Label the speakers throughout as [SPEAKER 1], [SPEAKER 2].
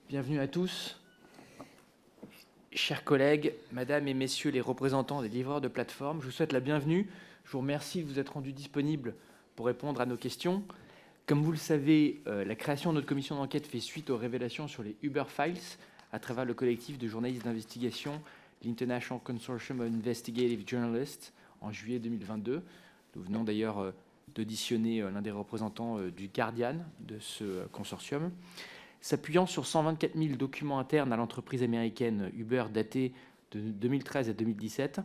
[SPEAKER 1] Bienvenue à tous. Chers collègues, mesdames et messieurs les représentants des livreurs de plateforme, je vous souhaite la bienvenue. Je vous remercie de vous être rendus disponibles pour répondre à nos questions. Comme vous le savez, la création de notre commission d'enquête fait suite aux révélations sur les Uber Files à travers le collectif de journalistes d'investigation, l'International Consortium of Investigative Journalists, en juillet 2022. Nous venons d'ailleurs d'auditionner l'un des représentants du Guardian de ce consortium. S'appuyant sur 124 000 documents internes à l'entreprise américaine Uber datés de 2013 à 2017,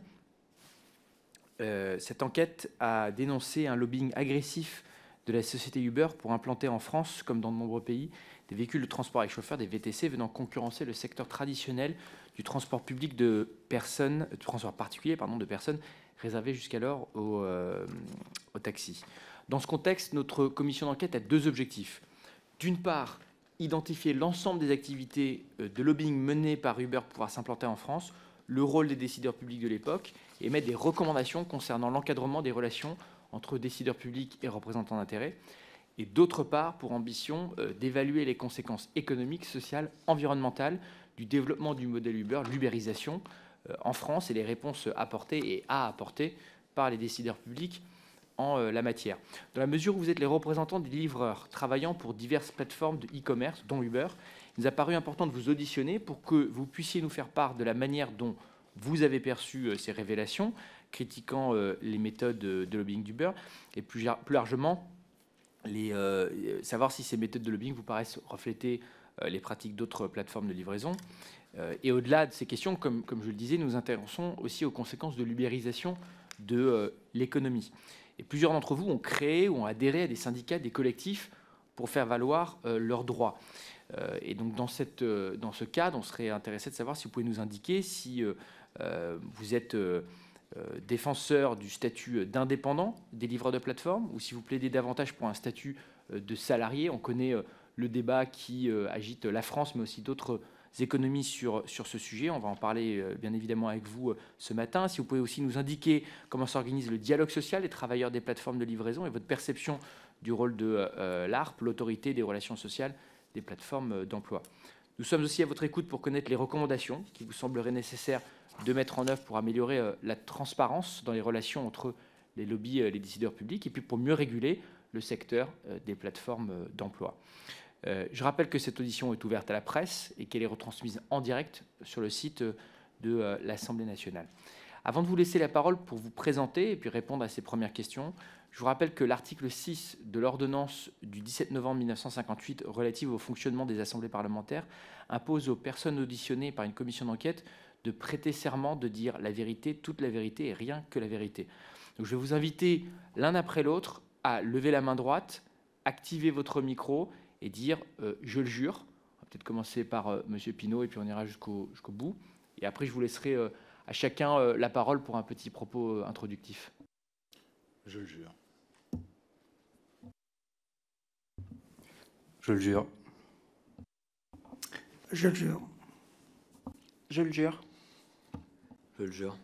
[SPEAKER 1] cette enquête a dénoncé un lobbying agressif de la société Uber pour implanter en France, comme dans de nombreux pays, des véhicules de transport avec chauffeur, des VTC, venant concurrencer le secteur traditionnel du transport public de personnes, du transport particulier, de personnes réservé jusqu'alors aux taxis. Dans ce contexte, notre commission d'enquête a deux objectifs. D'une part, identifier l'ensemble des activités de lobbying menées par Uber pour pouvoir s'implanter en France, le rôle des décideurs publics de l'époque, et émettre des recommandations concernant l'encadrement des relations entre décideurs publics et représentants d'intérêts, et d'autre part, pour ambition d'évaluer les conséquences économiques, sociales, environnementales du développement du modèle Uber, l'ubérisation, en France, et les réponses apportées et à apporter par les décideurs publics en la matière. Dans la mesure où vous êtes les représentants des livreurs travaillant pour diverses plateformes de e-commerce, dont Uber, il nous a paru important de vous auditionner pour que vous puissiez nous faire part de la manière dont vous avez perçu ces révélations, critiquant les méthodes de lobbying d'Uber, et plus largement, savoir si ces méthodes de lobbying vous paraissent refléter les pratiques d'autres plateformes de livraison. Et au-delà de ces questions, comme je le disais, nous nous intéressons aussi aux conséquences de l'ubérisation de l'économie. Et plusieurs d'entre vous ont créé ou ont adhéré à des syndicats, des collectifs pour faire valoir leurs droits. Et donc dans ce cadre, on serait intéressé de savoir si vous pouvez nous indiquer si vous êtes défenseur du statut d'indépendant des livreurs de plateforme ou si vous plaidez davantage pour un statut de salarié. On connaît le débat qui agite la France, mais aussi d'autres économies sur ce sujet. On va en parler bien évidemment avec vous ce matin. Si vous pouvez aussi nous indiquer comment s'organise le dialogue social des travailleurs des plateformes de livraison et votre perception du rôle de l'ARP, l'autorité des relations sociales des plateformes d'emploi. Nous sommes aussi à votre écoute pour connaître les recommandations qui vous sembleraient nécessaires de mettre en œuvre pour améliorer la transparence dans les relations entre les lobbies et les décideurs publics et puis pour mieux réguler le secteur des plateformes d'emploi. Je rappelle que cette audition est ouverte à la presse et qu'elle est retransmise en direct sur le site de l'Assemblée nationale. Avant de vous laisser la parole pour vous présenter et puis répondre à ces premières questions, je vous rappelle que l'article 6 de l'ordonnance du 17 novembre 1958 relative au fonctionnement des assemblées parlementaires impose aux personnes auditionnées par une commission d'enquête de prêter serment, de dire la vérité, toute la vérité et rien que la vérité. Donc je vais vous inviter l'un après l'autre à lever la main droite, activer votre micro et dire je le jure. On va peut-être commencer par Monsieur Pinault et puis on ira jusqu'au bout. Et après, je vous laisserai à chacun la parole pour un petit propos introductif.
[SPEAKER 2] Je le jure. Je le jure.
[SPEAKER 3] Je le jure.
[SPEAKER 1] Je le jure.
[SPEAKER 2] Je le jure.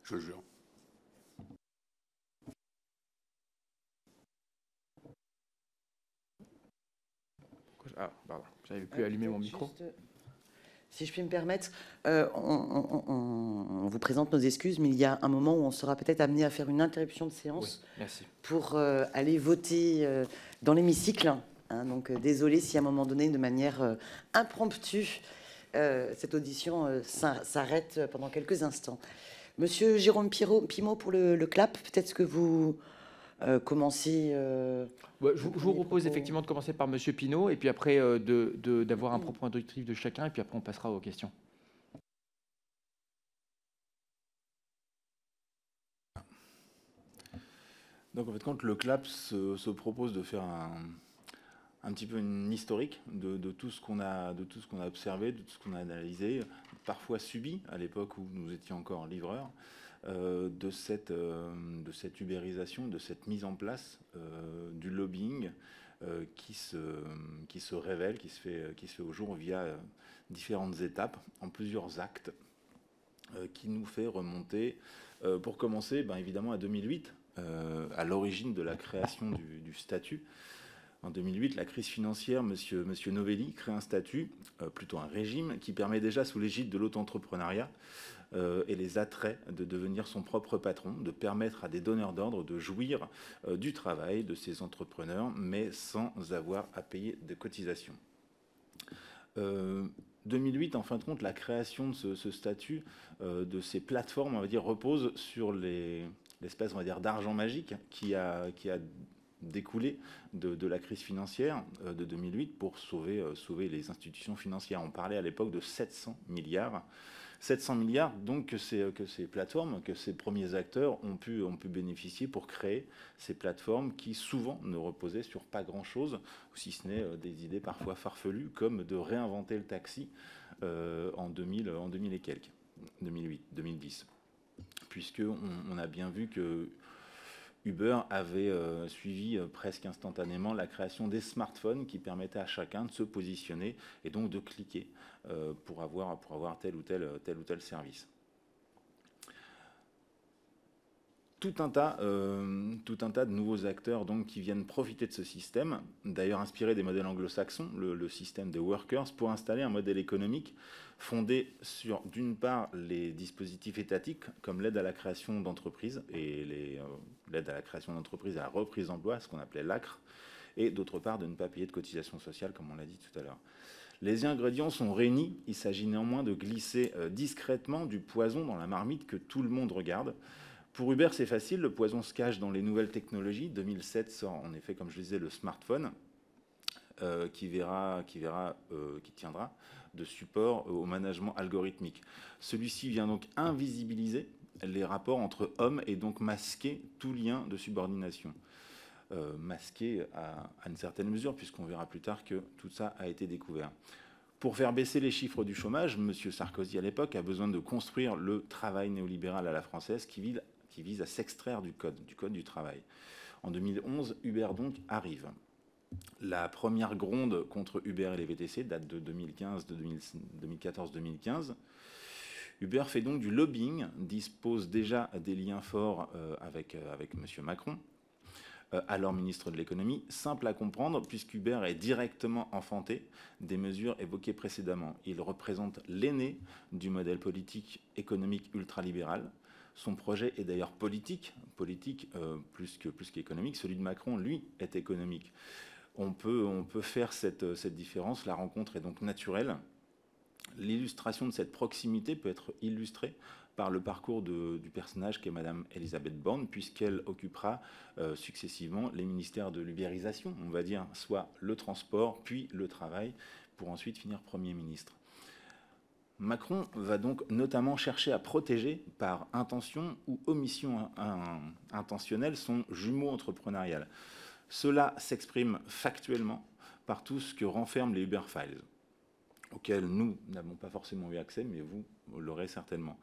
[SPEAKER 2] Je le jure.
[SPEAKER 1] Ah, pardon, j'avais plus allumé mon micro.
[SPEAKER 3] Si je puis me permettre, on vous présente nos excuses, mais il y a un moment où on sera peut-être amené à faire une interruption de séance pour aller voter dans l'hémicycle. Hein, donc désolé si à un moment donné, de manière impromptue, cette audition s'arrête pendant quelques instants. Monsieur Jérôme Pimot pour le CLAP, peut-être que vous commencez...
[SPEAKER 1] Ouais, je vous propose effectivement de commencer par Monsieur Pinault et puis après d'avoir un propos introductif de chacun et puis après on passera aux questions.
[SPEAKER 2] Donc en fait, quand le CLAP se propose de faire un petit peu une historique de tout ce qu'on a observé, de tout ce qu'on a analysé, parfois subi à l'époque où nous étions encore livreurs, de cette ubérisation, de cette mise en place du lobbying qui se révèle, qui se fait au jour via différentes étapes, en plusieurs actes, qui nous fait remonter, pour commencer, évidemment à 2008, à l'origine de la création du statut, En 2008, la crise financière, Monsieur Novelli crée un statut, plutôt un régime, qui permet déjà, sous l'égide de l'auto-entrepreneuriat et les attraits de devenir son propre patron, de permettre à des donneurs d'ordre de jouir du travail de ces entrepreneurs, mais sans avoir à payer de cotisations. 2008, en fin de compte, la création de ce statut, de ces plateformes, on va dire, repose sur l'espèce, on va dire, d'argent magique qui a découlé de la crise financière de 2008 pour sauver les institutions financières. On parlait à l'époque de 700 milliards. 700 milliards, donc, que ces plateformes, que ces premiers acteurs ont pu bénéficier pour créer ces plateformes qui, souvent, ne reposaient sur pas grand-chose, si ce n'est des idées parfois farfelues, comme de réinventer le taxi en 2000 et quelques, 2008, 2010. Puisqu'on a bien vu que Uber avait suivi presque instantanément la création des smartphones qui permettaient à chacun de se positionner et donc de cliquer pour avoir tel ou tel service. Tout un tas de nouveaux acteurs donc, qui viennent profiter de ce système, d'ailleurs inspiré des modèles anglo-saxons, le système des workers, pour installer un modèle économique fondé sur, d'une part, les dispositifs étatiques, comme l'aide à la création d'entreprises et l'aide à la création d'entreprises et à la reprise d'emploi, ce qu'on appelait l'ACRE, et d'autre part, de ne pas payer de cotisations sociales, comme on l'a dit tout à l'heure. Les ingrédients sont réunis, il s'agit néanmoins de glisser discrètement du poison dans la marmite que tout le monde regarde. Pour Uber, c'est facile, le poison se cache dans les nouvelles technologies. 2007 sort en effet, comme je le disais, le smartphone, qui tiendra de support au management algorithmique. Celui-ci vient donc invisibiliser les rapports entre hommes et donc masquer tout lien de subordination. Masqué à une certaine mesure, puisqu'on verra plus tard que tout ça a été découvert. Pour faire baisser les chiffres du chômage, M. Sarkozy, à l'époque, a besoin de construire le travail néolibéral à la française qui vise à s'extraire du code du travail. En 2011, Uber donc arrive. La première gronde contre Uber et les VTC date de 2014-2015. Uber fait donc du lobbying, dispose déjà des liens forts avec M. Macron, alors ministre de l'économie, simple à comprendre puisqu'Uber est directement enfanté des mesures évoquées précédemment. Il représente l'aîné du modèle politique économique ultralibéral. Son projet est d'ailleurs politique plus qu'économique. Celui de Macron, lui, est économique. On peut faire cette différence. La rencontre est donc naturelle. L'illustration de cette proximité peut être illustrée par le parcours du personnage qu'est Madame Elisabeth Borne, puisqu'elle occupera successivement les ministères de l'ubérisation, on va dire, soit le transport, puis le travail, pour ensuite finir Premier ministre. Macron va donc notamment chercher à protéger, par intention ou omission intentionnelle, son jumeau entrepreneurial. Cela s'exprime factuellement par tout ce que renferment les Uber Files, auxquels nous n'avons pas forcément eu accès, mais vous l'aurez certainement.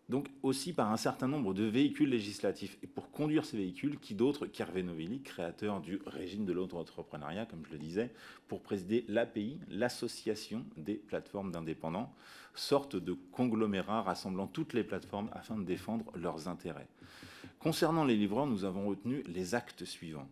[SPEAKER 2] Donc aussi par un certain nombre de véhicules législatifs. Et pour conduire ces véhicules, qui d'autre qu'Hervé Novelli, créateur du régime de l'auto-entrepreneuriat, comme je le disais, pour présider l'API, l'association des plateformes d'indépendants, sorte de conglomérat rassemblant toutes les plateformes afin de défendre leurs intérêts. Concernant les livreurs, nous avons retenu les actes suivants.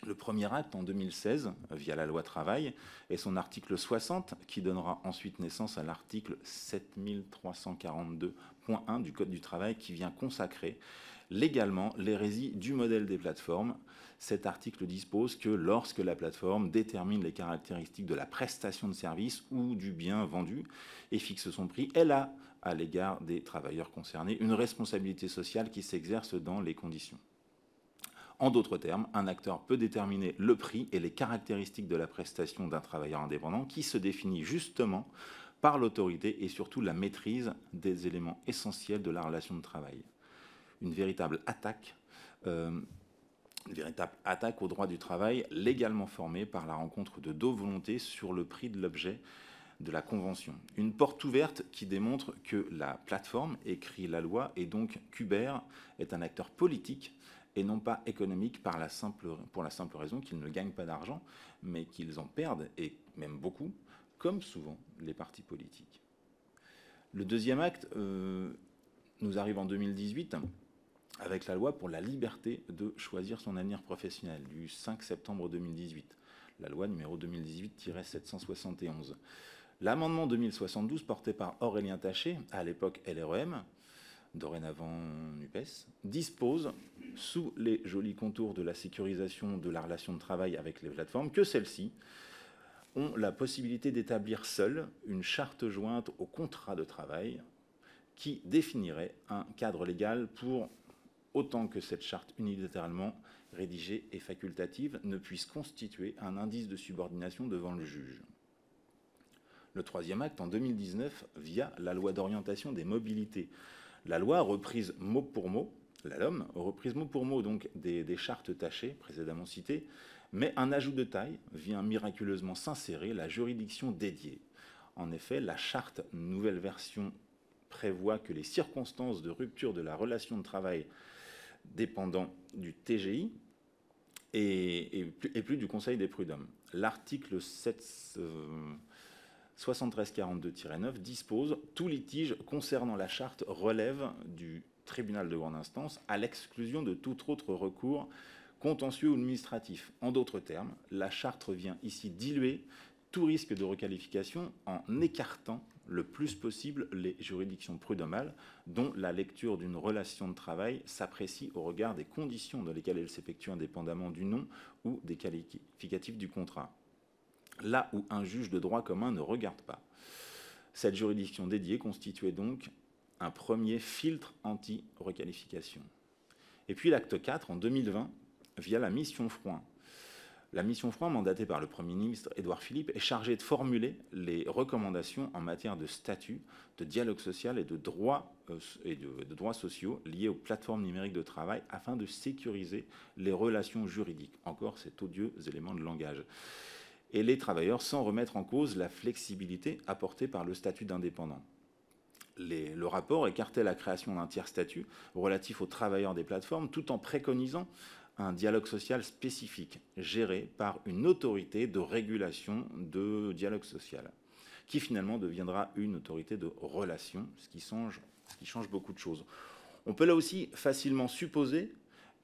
[SPEAKER 2] Le premier acte, en 2016, via la loi travail, est son article 60, qui donnera ensuite naissance à l'article 7342.1 du Code du travail, qui vient consacrer légalement l'hérésie du modèle des plateformes. Cet article dispose que lorsque la plateforme détermine les caractéristiques de la prestation de service ou du bien vendu et fixe son prix, elle a, à l'égard des travailleurs concernés, une responsabilité sociale qui s'exerce dans les conditions. En d'autres termes, un acteur peut déterminer le prix et les caractéristiques de la prestation d'un travailleur indépendant qui se définit justement par l'autorité et surtout la maîtrise des éléments essentiels de la relation de travail. Une véritable attaque au droit du travail légalement formée par la rencontre de deux volontés sur le prix de l'objet de la Convention. Une porte ouverte qui démontre que la plateforme écrit la loi et donc qu'Uber est un acteur politique et non pas économique pour la simple raison qu'ils ne gagnent pas d'argent, mais qu'ils en perdent, et même beaucoup, comme souvent les partis politiques. Le deuxième acte nous arrive en 2018, avec la loi pour la liberté de choisir son avenir professionnel du 5 septembre 2018, la loi numéro 2018-771. L'amendement 2072 porté par Aurélien Taché, à l'époque LREM, dorénavant NUPES, dispose, sous les jolis contours de la sécurisation de la relation de travail avec les plateformes, que celles-ci ont la possibilité d'établir seules une charte jointe au contrat de travail qui définirait un cadre légal pour autant que cette charte unilatéralement rédigée et facultative ne puisse constituer un indice de subordination devant le juge. Le troisième acte, en 2019, via la loi d'orientation des mobilités. La loi reprise mot pour mot, la LOM, reprise mot pour mot donc des chartes Taché, précédemment citées, mais un ajout de taille vient miraculeusement s'insérer la juridiction dédiée. En effet, la charte nouvelle version prévoit que les circonstances de rupture de la relation de travail dépendant du TGI et plus du Conseil des prud'hommes. L'article 7342-9 dispose « Tout litige concernant la charte relève du tribunal de grande instance à l'exclusion de tout autre recours contentieux ou administratif ». En d'autres termes, la charte vient ici diluer tout risque de requalification en écartant le plus possible les juridictions prud'homales dont la lecture d'une relation de travail s'apprécie au regard des conditions dans lesquelles elle s'effectue indépendamment du nom ou des qualificatifs du contrat, là où un juge de droit commun ne regarde pas. Cette juridiction dédiée constituait donc un premier filtre anti-requalification. Et puis l'acte 4, en 2020, via la mission Frouin. La mission Frouin, mandatée par le Premier ministre Édouard Philippe, est chargée de formuler les recommandations en matière de statut, de dialogue social et de droits sociaux liés aux plateformes numériques de travail afin de sécuriser les relations juridiques. Encore cet odieux élément de langage. Et les travailleurs sans remettre en cause la flexibilité apportée par le statut d'indépendant. Le rapport écartait la création d'un tiers-statut relatif aux travailleurs des plateformes tout en préconisant un dialogue social spécifique géré par une autorité de régulation de dialogue social qui finalement deviendra une autorité de relation, ce qui change beaucoup de choses. On peut là aussi facilement supposer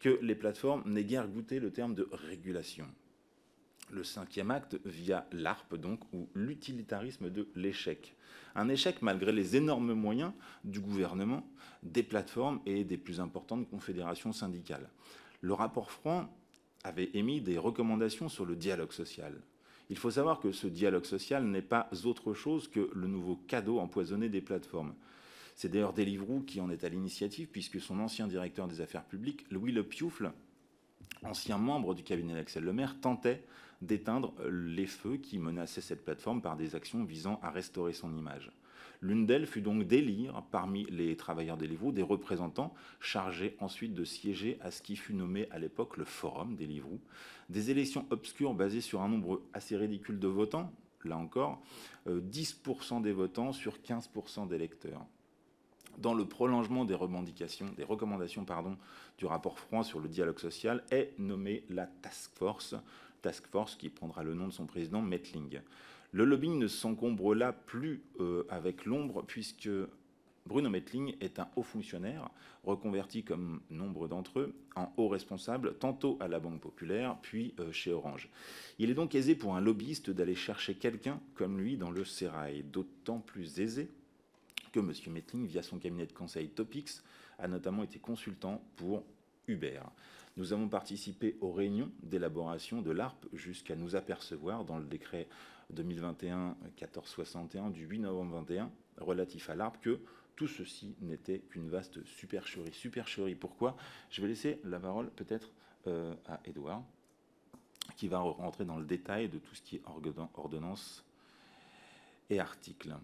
[SPEAKER 2] que les plateformes n'aient guère goûté le terme de régulation. Le cinquième acte via l'ARP, donc, ou l'utilitarisme de l'échec. Un échec malgré les énormes moyens du gouvernement, des plateformes et des plus importantes confédérations syndicales. Le rapport Frouin avait émis des recommandations sur le dialogue social. Il faut savoir que ce dialogue social n'est pas autre chose que le nouveau cadeau empoisonné des plateformes. C'est d'ailleurs Deliveroo qui en est à l'initiative, puisque son ancien directeur des affaires publiques, Louis Le Pioufle, ancien membre du cabinet d'Axel Lemaire, tentait d'éteindre les feux qui menaçaient cette plateforme par des actions visant à restaurer son image. L'une d'elles fut donc d'élire parmi les travailleurs Deliveroo des représentants chargés ensuite de siéger à ce qui fut nommé à l'époque le Forum Deliveroo. Des élections obscures basées sur un nombre assez ridicule de votants, là encore, 10% des votants sur 15% des électeurs. Dans le prolongement des recommandations du rapport Frouin sur le dialogue social, est nommée la Task Force qui prendra le nom de son président, Mettling. Le lobbying ne s'encombre là plus avec l'ombre, puisque Bruno Mettling est un haut fonctionnaire, reconverti comme nombre d'entre eux en haut responsable, tantôt à la Banque Populaire, puis chez Orange. Il est donc aisé pour un lobbyiste d'aller chercher quelqu'un comme lui dans le sérail, d'autant plus aisé que M. Mettling, via son cabinet de conseil Topix, a notamment été consultant pour Uber. Nous avons participé aux réunions d'élaboration de l'ARP jusqu'à nous apercevoir dans le décret 2021-1461 du 8 novembre 21 relatif à l'ARP que tout ceci n'était qu'une vaste supercherie. Supercherie, pourquoi? Je vais laisser la parole peut-être à Édouard, qui va rentrer dans le détail de tout ce qui est ordonnance et articles.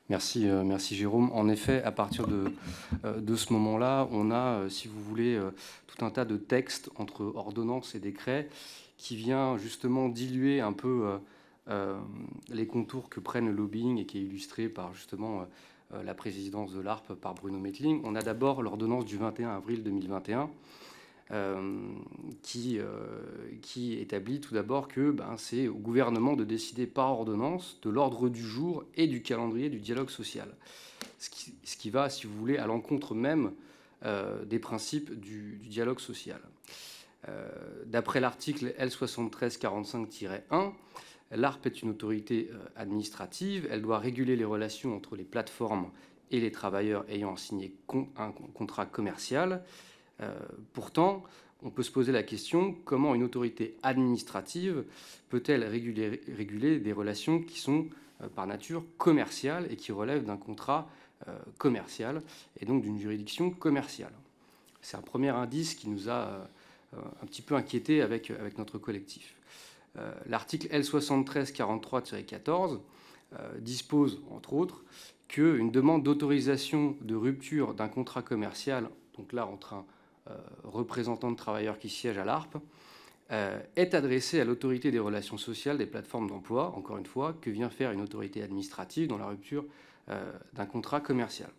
[SPEAKER 4] Merci Jérôme. En effet, à partir de ce moment-là, on a, si vous voulez, tout un tas de textes entre ordonnances et décrets qui vient justement diluer un peu les contours que prennent le lobbying et qui est illustré par justement la présidence de l'ARP par Bruno Mettling. On a d'abord l'ordonnance du 21 avril 2021 qui établit tout d'abord que c'est au gouvernement de décider par ordonnance de l'ordre du jour et du calendrier du dialogue social. Ce qui va, si vous voulez, à l'encontre même des principes du dialogue social. D'après l'article L7345-1, l'ARPE est une autorité administrative. Elle doit réguler les relations entre les plateformes et les travailleurs ayant signé un contrat commercial. Pourtant, on peut se poser la question, comment une autorité administrative peut-elle réguler des relations qui sont par nature commerciales et qui relèvent d'un contrat commercial et donc d'une juridiction commerciale? C'est un premier indice qui nous a un petit peu inquiété avec notre collectif. L'article L7343-14 dispose, entre autres, qu'une demande d'autorisation de rupture d'un contrat commercial, donc là entre un représentant de travailleurs qui siège à l'ARPE, est adressée à l'autorité des relations sociales des plateformes d'emploi, encore une fois, que vient faire une autorité administrative dans la rupture d'un contrat commercial.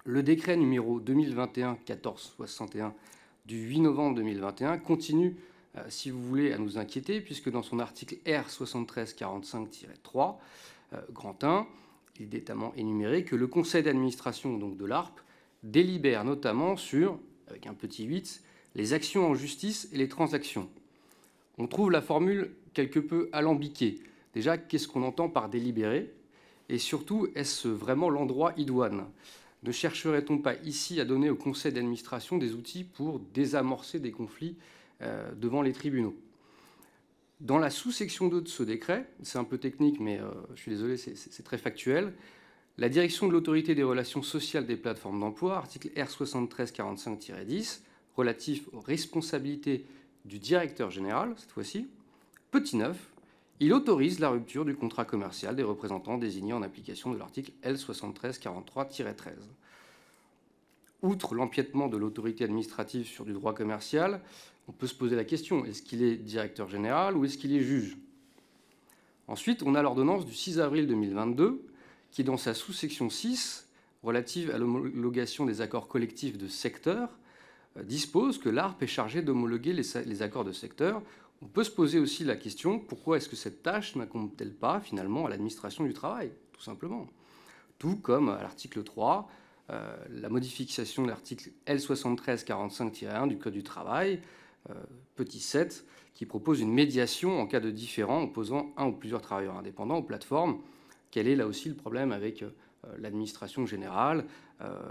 [SPEAKER 4] Le décret numéro 2021-1461 du 8 novembre 2021 continue, si vous voulez, à nous inquiéter, puisque dans son article R7345-3, grand 1, il est notamment énuméré que le conseil d'administration de l'ARPE délibère notamment sur, avec un petit 8, les actions en justice et les transactions. On trouve la formule quelque peu alambiquée. Déjà, qu'est-ce qu'on entend par délibérer? Et surtout, est-ce vraiment l'endroit idoine? Ne chercherait-on pas ici à donner au conseil d'administration des outils pour désamorcer des conflits devant les tribunaux? Dans la sous-section 2 de ce décret, c'est un peu technique, mais je suis désolé, c'est très factuel, la direction de l'autorité des relations sociales des plateformes d'emploi, article R7345-10, relatif aux responsabilités du directeur général, cette fois-ci, petit 9, il autorise la rupture du contrat commercial des représentants désignés en application de l'article L7343-13. Outre l'empiètement de l'autorité administrative sur du droit commercial, on peut se poser la question, est-ce qu'il est directeur général ou est-ce qu'il est juge? Ensuite, on a l'ordonnance du 6 avril 2022 qui, dans sa sous-section 6, relative à l'homologation des accords collectifs de secteur, dispose que l'ARPE est chargé d'homologuer les accords de secteur. On peut se poser aussi la question, pourquoi est-ce que cette tâche n'incombe-t-elle pas finalement à l'administration du travail, tout simplement? Tout comme à l'article 3, la modification de l'article L7345-1 du Code du travail, petit 7, qui propose une médiation en cas de différend opposant un ou plusieurs travailleurs indépendants aux plateformes. Quel est là aussi le problème avec l'administration générale,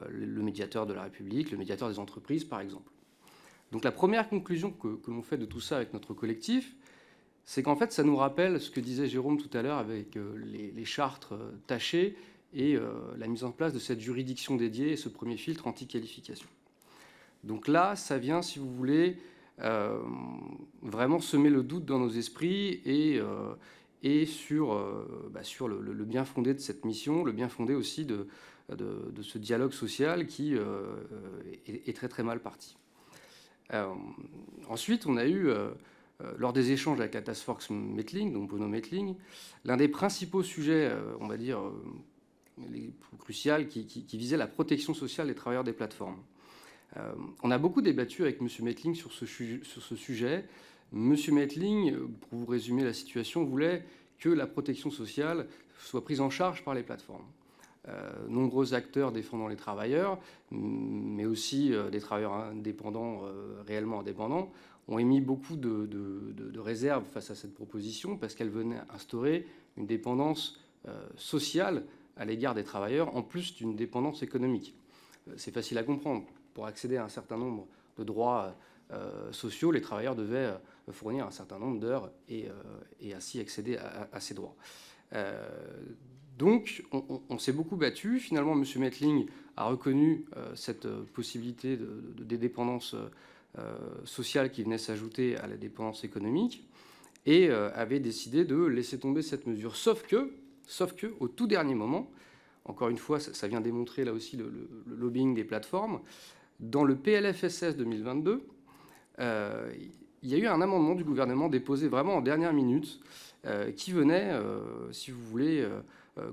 [SPEAKER 4] le médiateur de la République, le médiateur des entreprises, par exemple? Donc la première conclusion que l'on fait de tout ça avec notre collectif, c'est qu'en fait, ça nous rappelle ce que disait Jérôme tout à l'heure avec les chartres tachées et la mise en place de cette juridiction dédiée et ce premier filtre anti-qualification. Donc là, ça vient, si vous voulez, vraiment semer le doute dans nos esprits et sur le bien fondé de cette mission, le bien fondé aussi de ce dialogue social qui est très très mal parti. Ensuite, on a eu, lors des échanges avec la Task Force Mettling, donc Bruno Mettling, l'un des principaux sujets, on va dire, les plus cruciaux, qui visait la protection sociale des travailleurs des plateformes. On a beaucoup débattu avec M. Mettling sur ce sujet. M. Mettling, pour vous résumer la situation, voulait que la protection sociale soit prise en charge par les plateformes. Nombreux acteurs défendant les travailleurs, mais aussi des travailleurs indépendants, réellement indépendants, ont émis beaucoup de réserves face à cette proposition parce qu'elle venait instaurer une dépendance sociale à l'égard des travailleurs, en plus d'une dépendance économique. C'est facile à comprendre. Pour accéder à un certain nombre de droits sociaux, les travailleurs devaient fournir un certain nombre d'heures et ainsi accéder à ces droits. Donc, on s'est beaucoup battu. Finalement, M. Mettling a reconnu cette possibilité de dépendance sociale qui venait s'ajouter à la dépendance économique et avait décidé de laisser tomber cette mesure. Sauf que, au tout dernier moment, encore une fois, ça vient démontrer là aussi le lobbying des plateformes, dans le PLFSS 2022, il y a eu un amendement du gouvernement déposé vraiment en dernière minute qui venait, si vous voulez,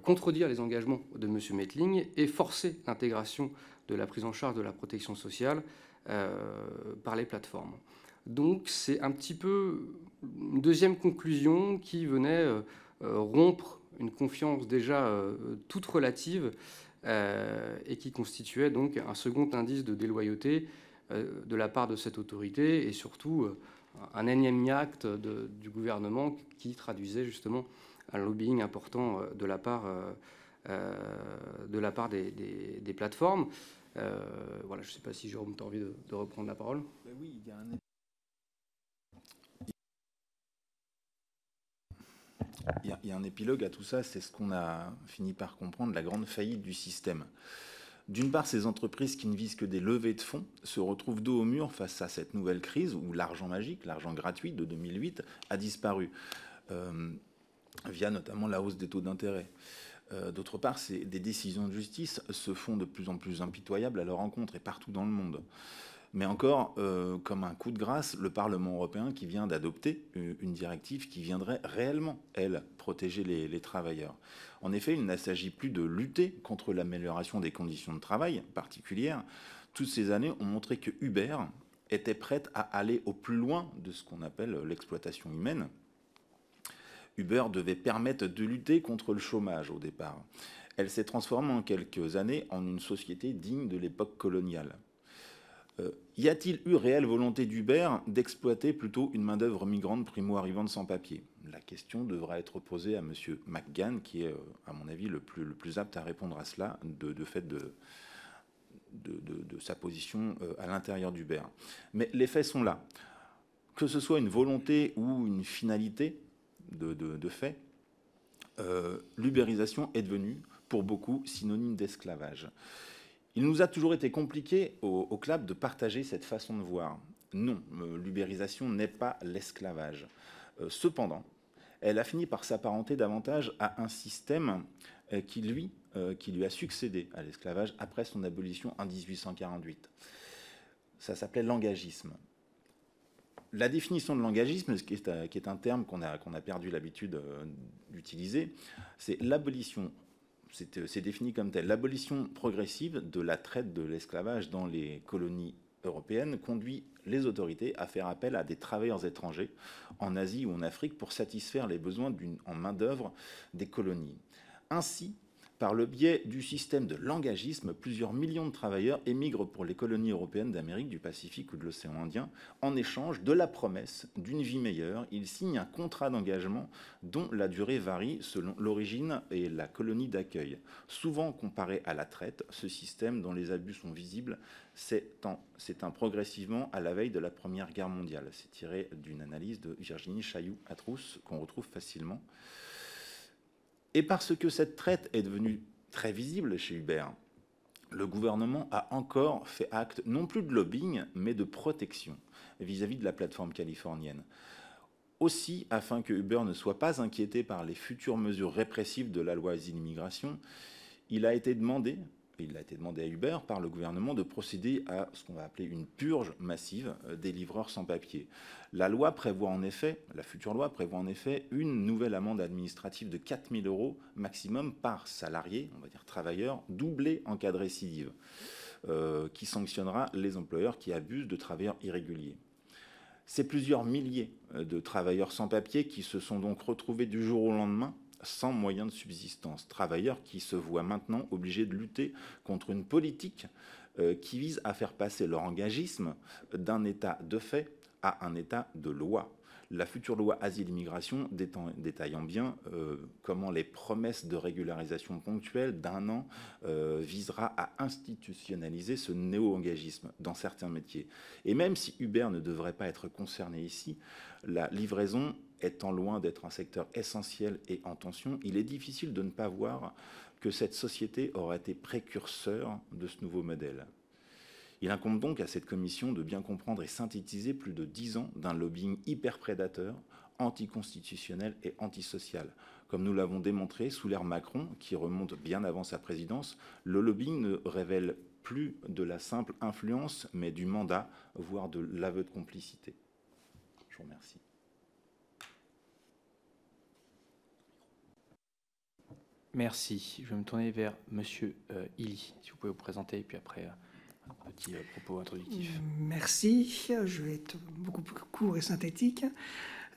[SPEAKER 4] contredire les engagements de M. Mettling et forcer l'intégration de la prise en charge de la protection sociale par les plateformes. Donc c'est un petit peu une deuxième conclusion qui venait rompre une confiance déjà toute relative et qui constituait donc un second indice de déloyauté de la part de cette autorité et surtout un énième acte du gouvernement qui traduisait justement un lobbying important de la part des plateformes. Voilà, je ne sais pas si Jérôme, tu as envie de reprendre la parole.
[SPEAKER 2] Ben oui, il y a un épilogue à tout ça, c'est ce qu'on a fini par comprendre, la grande faillite du système. D'une part, ces entreprises qui ne visent que des levées de fonds se retrouvent dos au mur face à cette nouvelle crise où l'argent magique, l'argent gratuit de 2008 a disparu, via notamment la hausse des taux d'intérêt. D'autre part, des décisions de justice se font de plus en plus impitoyables à leur encontre et partout dans le monde. Mais encore, comme un coup de grâce, le Parlement européen qui vient d'adopter une directive qui viendrait réellement, elle, protéger les travailleurs. En effet, il ne s'agit plus de lutter contre l'amélioration des conditions de travail particulières. Toutes ces années ont montré que Uber était prête à aller au plus loin de ce qu'on appelle l'exploitation humaine. Uber devait permettre de lutter contre le chômage au départ. Elle s'est transformée en quelques années en une société digne de l'époque coloniale. Y a-t-il eu réelle volonté d'Uber d'exploiter plutôt une main-d'œuvre migrante primo-arrivante sans papier? La question devra être posée à M. McGann, qui est, à mon avis, le plus apte à répondre à cela, de fait de sa position à l'intérieur d'Uber. Mais les faits sont là. Que ce soit une volonté ou une finalité de fait, l'ubérisation est devenue, pour beaucoup, synonyme d'esclavage. Il nous a toujours été compliqué au CLAP de partager cette façon de voir. Non, l'ubérisation n'est pas l'esclavage. Cependant, elle a fini par s'apparenter davantage à un système qui lui a succédé à l'esclavage après son abolition en 1848. Ça s'appelait l'engagisme. La définition de l'engagisme, qui est un terme qu'on a perdu l'habitude d'utiliser, c'est l'abolition. C'est défini comme tel. L'abolition progressive de la traite de l'esclavage dans les colonies européennes conduit les autorités à faire appel à des travailleurs étrangers en Asie ou en Afrique pour satisfaire les besoins en main-d'œuvre des colonies. Ainsi, par le biais du système de l'engagisme, plusieurs millions de travailleurs émigrent pour les colonies européennes d'Amérique, du Pacifique ou de l'océan Indien. En échange de la promesse d'une vie meilleure, ils signent un contrat d'engagement dont la durée varie selon l'origine et la colonie d'accueil. Souvent comparé à la traite, ce système dont les abus sont visibles s'étend progressivement à la veille de la Première Guerre mondiale. C'est tiré d'une analyse de Virginie Chailloux-Atrousse qu'on retrouve facilement. Et parce que cette traite est devenue très visible chez Uber, le gouvernement a encore fait acte non plus de lobbying, mais de protection vis-à-vis de la plateforme californienne. Aussi, afin que Uber ne soit pas inquiété par les futures mesures répressives de la loi Asile-Immigration, il a été demandé à Uber par le gouvernement de procéder à ce qu'on va appeler une purge massive des livreurs sans papier. La future loi prévoit en effet une nouvelle amende administrative de 4 000 € maximum par salarié, on va dire travailleur, doublée en cas de récidive, qui sanctionnera les employeurs qui abusent de travailleurs irréguliers. C'est plusieurs milliers de travailleurs sans papier qui se sont donc retrouvés du jour au lendemain sans moyens de subsistance. Travailleurs qui se voient maintenant obligés de lutter contre une politique qui vise à faire passer leur engagisme d'un état de fait à un état de loi. La future loi Asile-Immigration détaillant bien comment les promesses de régularisation ponctuelle d'un an visera à institutionnaliser ce néo-engagisme dans certains métiers. Et même si Uber ne devrait pas être concerné ici, la livraison étant loin d'être un secteur essentiel et en tension, il est difficile de ne pas voir que cette société aura été précurseur de ce nouveau modèle. Il incombe donc à cette commission de bien comprendre et synthétiser plus de 10 ans d'un lobbying hyper prédateur, anticonstitutionnel et antisocial. Comme nous l'avons démontré sous l'ère Macron, qui remonte bien avant sa présidence, le lobbying ne révèle plus de la simple influence, mais du mandat, voire de l'aveu de complicité. Je vous remercie.
[SPEAKER 1] Merci. Je vais me tourner vers Monsieur Illy, si vous pouvez vous présenter, et puis après
[SPEAKER 2] un petit propos introductif.
[SPEAKER 5] Merci, je vais être beaucoup plus court et synthétique.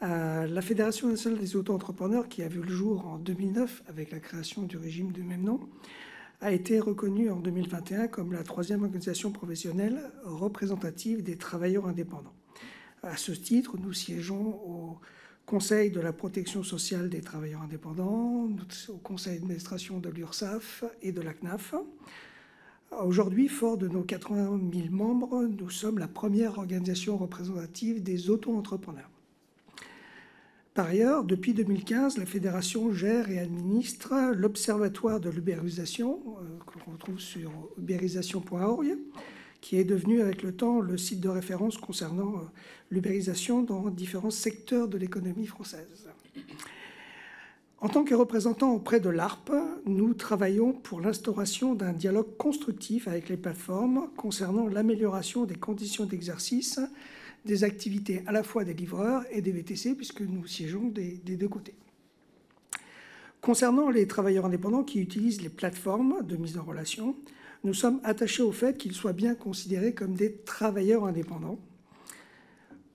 [SPEAKER 5] La Fédération nationale des auto-entrepreneurs, qui a vu le jour en 2009 avec la création du régime du même nom, a été reconnue en 2021 comme la 3e organisation professionnelle représentative des travailleurs indépendants. À ce titre, nous siégeons au Conseil de la protection sociale des travailleurs indépendants, au Conseil d'administration de l'URSSAF et de la CNAF. Aujourd'hui, fort de nos 80 000 membres, nous sommes la première organisation représentative des auto-entrepreneurs. Par ailleurs, depuis 2015, la Fédération gère et administre l'Observatoire de l'ubérisation, que l'on retrouve sur ubérisation.org, qui est devenu avec le temps le site de référence concernant l'ubérisation dans différents secteurs de l'économie française. En tant que représentants auprès de l'ARPE, nous travaillons pour l'instauration d'un dialogue constructif avec les plateformes concernant l'amélioration des conditions d'exercice des activités à la fois des livreurs et des VTC, puisque nous siégeons des deux côtés. Concernant les travailleurs indépendants qui utilisent les plateformes de mise en relation, nous sommes attachés au fait qu'ils soient bien considérés comme des travailleurs indépendants.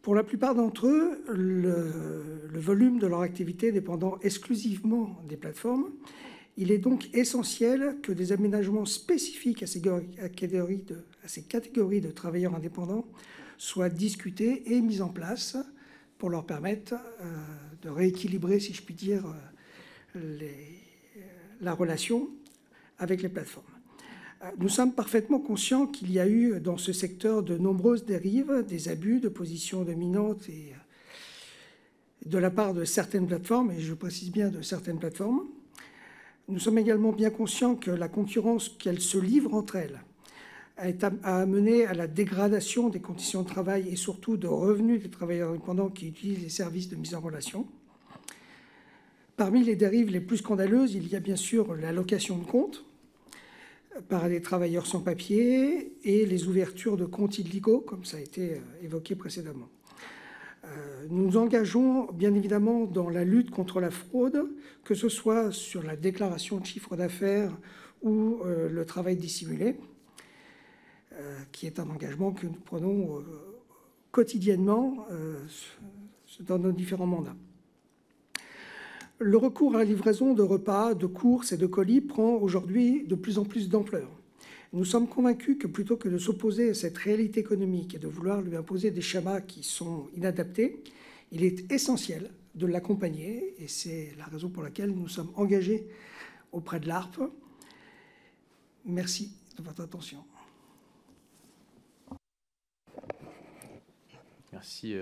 [SPEAKER 5] Pour la plupart d'entre eux, le volume de leur activité dépendant exclusivement des plateformes, il est donc essentiel que des aménagements spécifiques à ces catégories de travailleurs indépendants soient discutés et mis en place pour leur permettre de rééquilibrer, si je puis dire, la relation avec les plateformes. Nous sommes parfaitement conscients qu'il y a eu dans ce secteur de nombreuses dérives, des abus de position dominante et de la part de certaines plateformes, et je précise bien de certaines plateformes. Nous sommes également bien conscients que la concurrence qu'elles se livrent entre elles a amené à la dégradation des conditions de travail et surtout de revenus des travailleurs indépendants qui utilisent les services de mise en relation. Parmi les dérives les plus scandaleuses, il y a bien sûr la location de comptes par des travailleurs sans papier et les ouvertures de comptes illégaux, comme ça a été évoqué précédemment. Nous nous engageons bien évidemment dans la lutte contre la fraude, que ce soit sur la déclaration de chiffre d'affaires ou le travail dissimulé, qui est un engagement que nous prenons quotidiennement dans nos différents mandats. Le recours à la livraison de repas, de courses et de colis prend aujourd'hui de plus en plus d'ampleur. Nous sommes convaincus que plutôt que de s'opposer à cette réalité économique et de vouloir lui imposer des schémas qui sont inadaptés, il est essentiel de l'accompagner, et c'est la raison pour laquelle nous sommes engagés auprès de l'ARPE. Merci de votre attention.
[SPEAKER 1] Merci,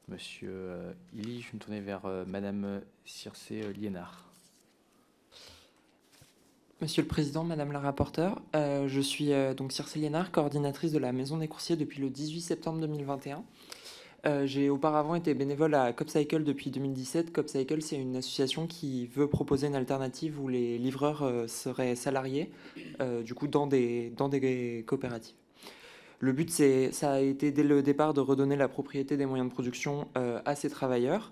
[SPEAKER 1] Monsieur Illy. Je vais me tourner vers Madame Circé Liénard.
[SPEAKER 6] Monsieur le Président, Madame la rapporteure, je suis donc Circé Liénard, coordinatrice de la Maison des Coursiers depuis le 18 septembre 2021. J'ai auparavant été bénévole à CopCycle depuis 2017. CopCycle, c'est une association qui veut proposer une alternative où les livreurs seraient salariés, du coup dans des coopératives. Le but, ça a été dès le départ de redonner la propriété des moyens de production à ces travailleurs.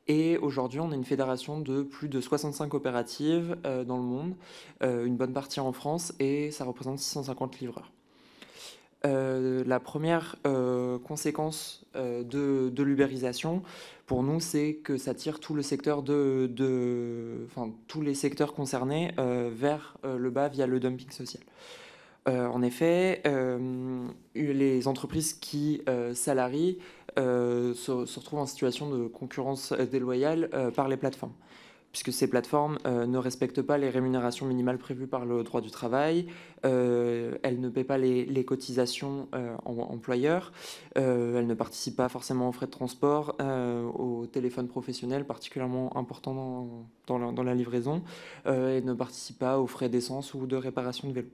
[SPEAKER 6] Et aujourd'hui, on est une fédération de plus de 65 coopératives dans le monde, une bonne partie en France, et ça représente 650 livreurs. La première conséquence de l'ubérisation, pour nous, c'est que ça tire tout le secteur tous les secteurs concernés vers le bas via le dumping social. En effet, les entreprises qui salarient se retrouvent en situation de concurrence déloyale par les plateformes, puisque ces plateformes ne respectent pas les rémunérations minimales prévues par le droit du travail, elles ne paient pas les cotisations employeurs, elles ne participent pas forcément aux frais de transport, au téléphone professionnel, particulièrement important dans la livraison, et ne participent pas aux frais d'essence ou de réparation de vélo.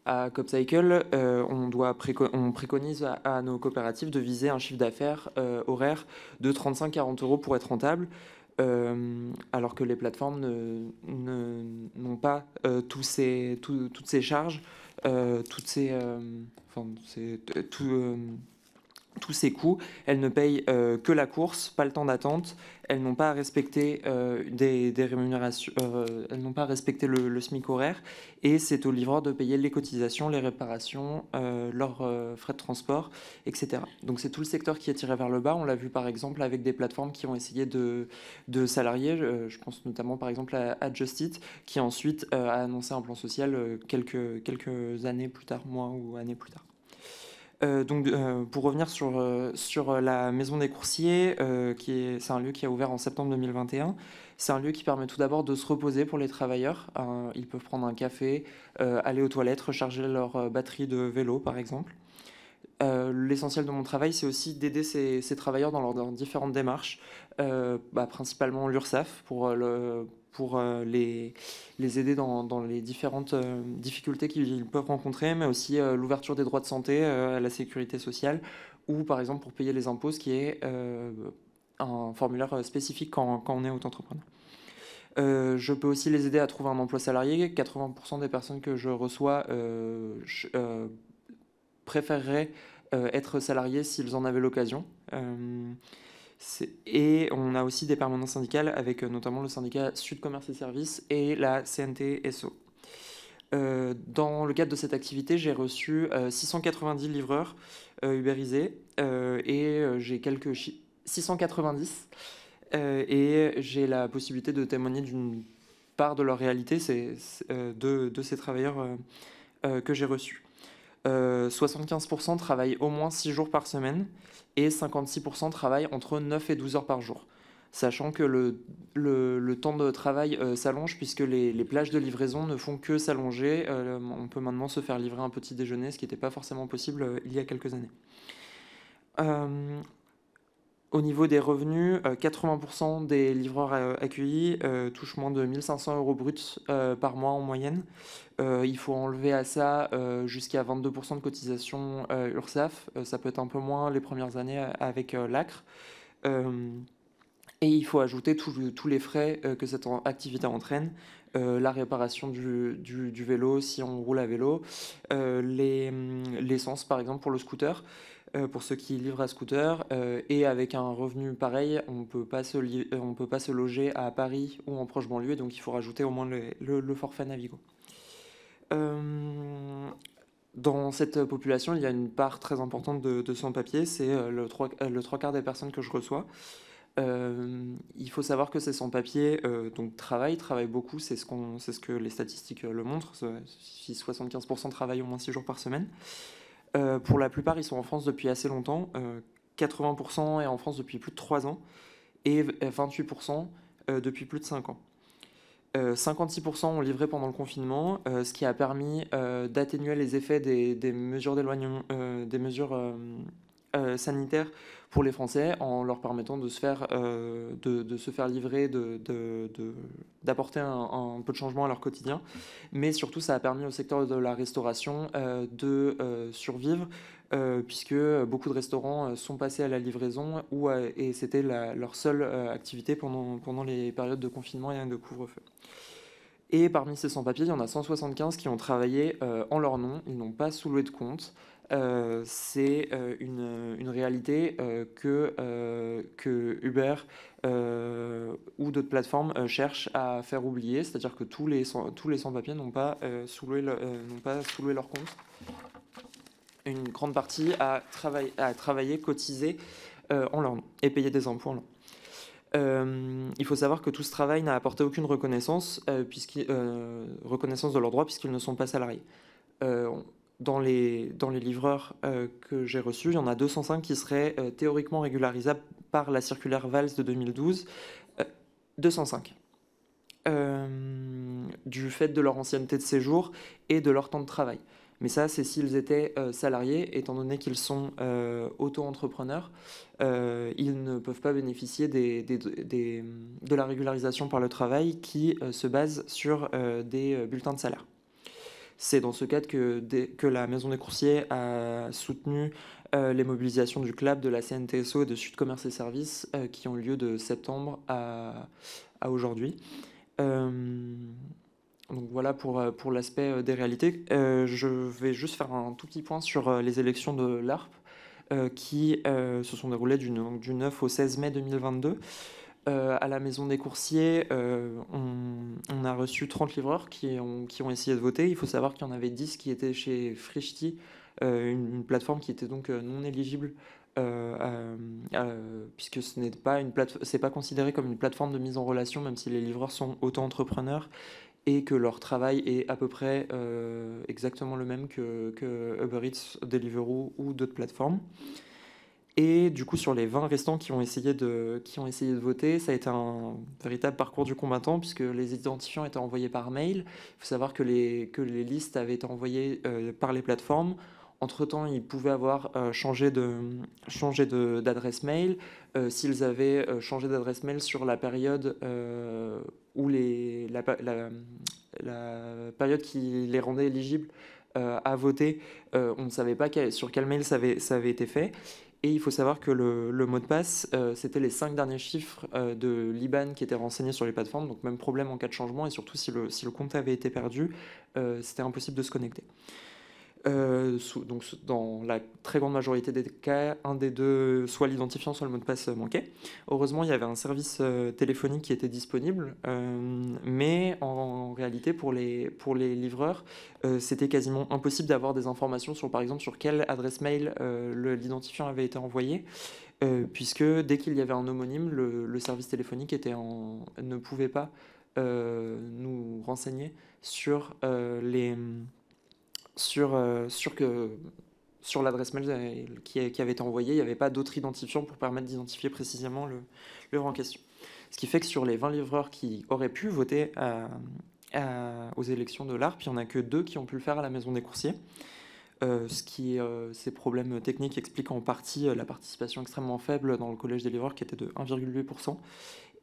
[SPEAKER 6] À CopCycle, on préconise à nos coopératives de viser un chiffre d'affaires horaire de 35-40 euros pour être rentable, alors que les plateformes n'ont pas toutes ces tous tous ces coûts. Elles ne payent que la course, pas le temps d'attente. Elles n'ont pas à respecter des rémunérations, elles n'ont pas à respecter le SMIC horaire. Et c'est au livreur de payer les cotisations, les réparations, leurs frais de transport, etc. Donc c'est tout le secteur qui est tiré vers le bas. On l'a vu par exemple avec des plateformes qui ont essayé de salarier. Je pense notamment par exemple à Just Eat, qui ensuite a annoncé un plan social quelques années plus tard, mois ou années plus tard. Pour revenir sur la Maison des Coursiers, c'est un lieu qui a ouvert en septembre 2021. C'est un lieu qui permet tout d'abord de se reposer pour les travailleurs. Ils peuvent prendre un café, aller aux toilettes, recharger leur batterie de vélo par exemple. L'essentiel de mon travail, c'est aussi d'aider ces travailleurs dans leurs différentes démarches, principalement l'URSSAF pour les aider dans les différentes difficultés qu'ils peuvent rencontrer, mais aussi l'ouverture des droits de santé à la sécurité sociale, ou par exemple pour payer les impôts, ce qui est un formulaire spécifique quand on est auto-entrepreneur. Je peux aussi les aider à trouver un emploi salarié. 80% des personnes que je reçois préféreraient être salariés s'ils en avaient l'occasion. Et on a aussi des permanences syndicales avec notamment le syndicat Sud Commerce et Services et la CNT-SO. Dans le cadre de cette activité, j'ai reçu 690 livreurs ubérisés et j'ai 690 et j'ai la possibilité de témoigner d'une part de leur réalité, de ces travailleurs que j'ai reçus. 75% travaillent au moins 6 jours par semaine et 56% travaillent entre 9 et 12 heures par jour. Sachant que le temps de travail s'allonge puisque les plages de livraison ne font que s'allonger. On peut maintenant se faire livrer un petit déjeuner, ce qui n'était pas forcément possible il y a quelques années. Au niveau des revenus, 80% des livreurs accueillis touchent moins de 1 500 € bruts par mois en moyenne. Il faut enlever à ça jusqu'à 22% de cotisation URSSAF. Ça peut être un peu moins les premières années avec l'ACRE. Et il faut ajouter tous les frais que cette activité entraîne. La réparation du vélo si on roule à vélo, l'essence par exemple pour le scooter. Pour ceux qui livrent à scooter, et avec un revenu pareil, on peut pas se loger à Paris ou en proche banlieue, et donc il faut rajouter au moins le forfait Navigo. Dans cette population, il y a une part très importante de sans-papiers, c'est le trois quarts des personnes que je reçois. Il faut savoir que ces sans-papiers donc travaillent beaucoup, c'est ce que les statistiques le montrent, 75% travaillent au moins 6 jours par semaine. Pour la plupart, ils sont en France depuis assez longtemps. 80% est en France depuis plus de 3 ans et 28% depuis plus de 5 ans. 56% ont livré pendant le confinement, ce qui a permis d'atténuer les effets des mesures d'éloignement, des mesures sanitaires pour les Français en leur permettant de se faire livrer, d'apporter un peu de changement à leur quotidien. Mais surtout, ça a permis au secteur de la restauration de survivre, puisque beaucoup de restaurants sont passés à la livraison et c'était leur seule activité pendant les périodes de confinement et de couvre-feu. Et parmi ces sans-papiers, il y en a 175 qui ont travaillé en leur nom, ils n'ont pas soulevé de compte. C'est une réalité que Uber ou d'autres plateformes cherchent à faire oublier, c'est-à-dire que tous les sans-papiers n'ont pas soulevé leur compte. Une grande partie a travaillé, cotisé en leur nom et payé des impôts en leur nom. Il faut savoir que tout ce travail n'a apporté aucune reconnaissance, reconnaissance de leurs droits puisqu'ils ne sont pas salariés. Dans les livreurs que j'ai reçus, il y en a 205 qui seraient théoriquement régularisables par la circulaire Valls de 2012. 205. Du fait de leur ancienneté de séjour et de leur temps de travail. Mais ça, c'est s'ils étaient salariés, étant donné qu'ils sont auto-entrepreneurs, ils ne peuvent pas bénéficier de la régularisation par le travail qui se base sur des bulletins de salaire. C'est dans ce cadre que la Maison des Coursiers a soutenu les mobilisations du CLAB, de la CNT-SO et de Sud Commerce et Services qui ont lieu de septembre à aujourd'hui. Donc voilà pour l'aspect des réalités. Je vais juste faire un tout petit point sur les élections de l'ARPE. qui se sont déroulés du 9 au 16 mai 2022. À la Maison des Coursiers, on a reçu 30 livreurs qui ont essayé de voter. Il faut savoir qu'il y en avait 10 qui étaient chez Frishti, une plateforme qui était donc non éligible, puisque ce n'est pas c'est pas considéré comme une plateforme de mise en relation, même si les livreurs sont auto-entrepreneurs et que leur travail est à peu près exactement le même que Uber Eats, Deliveroo ou d'autres plateformes. Et du coup, sur les 20 restants qui ont essayé de voter, ça a été un véritable parcours du combattant, puisque les identifiants étaient envoyés par mail. Il faut savoir que les listes avaient été envoyées par les plateformes. Entre-temps, ils pouvaient avoir changé d'adresse mail. S'ils avaient changé d'adresse mail sur la période où la période qui les rendait éligibles à voter, on ne savait pas sur quel mail ça avait été fait. Et il faut savoir que le mot de passe, c'était les 5 derniers chiffres de l'IBAN qui étaient renseignés sur les plateformes. Donc même problème en cas de changement, et surtout si le compte avait été perdu, c'était impossible de se connecter. Donc dans la très grande majorité des cas, un des deux, soit l'identifiant, soit le mot de passe manquait. Heureusement, il y avait un service téléphonique qui était disponible, mais en réalité, pour les livreurs, c'était quasiment impossible d'avoir des informations sur, par exemple, sur quelle adresse mail l'identifiant avait été envoyé, puisque dès qu'il y avait un homonyme, le service téléphonique ne pouvait pas nous renseigner sur sur l'adresse mail qui avait été envoyée. Il n'y avait pas d'autre identifiant pour permettre d'identifier précisément le livreur en question. Ce qui fait que sur les 20 livreurs qui auraient pu voter aux élections de l'ARP, il n'y en a que 2 qui ont pu le faire à la Maison des Coursiers. Ces problèmes techniques expliquent en partie la participation extrêmement faible dans le collège des livreurs qui était de 1,8%,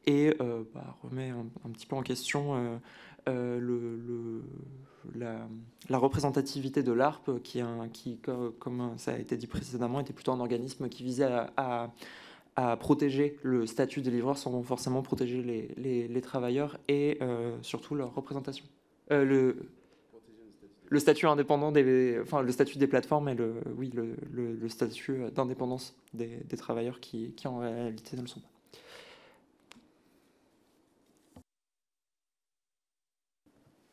[SPEAKER 6] et remet un petit peu en question la représentativité de l'ARP, qui, comme ça a été dit précédemment, était plutôt un organisme qui visait à protéger le statut des livreurs sans forcément protéger les travailleurs et surtout leur représentation. Le statut indépendant le statut des plateformes et le statut d'indépendance des travailleurs qui en réalité ne le sont pas.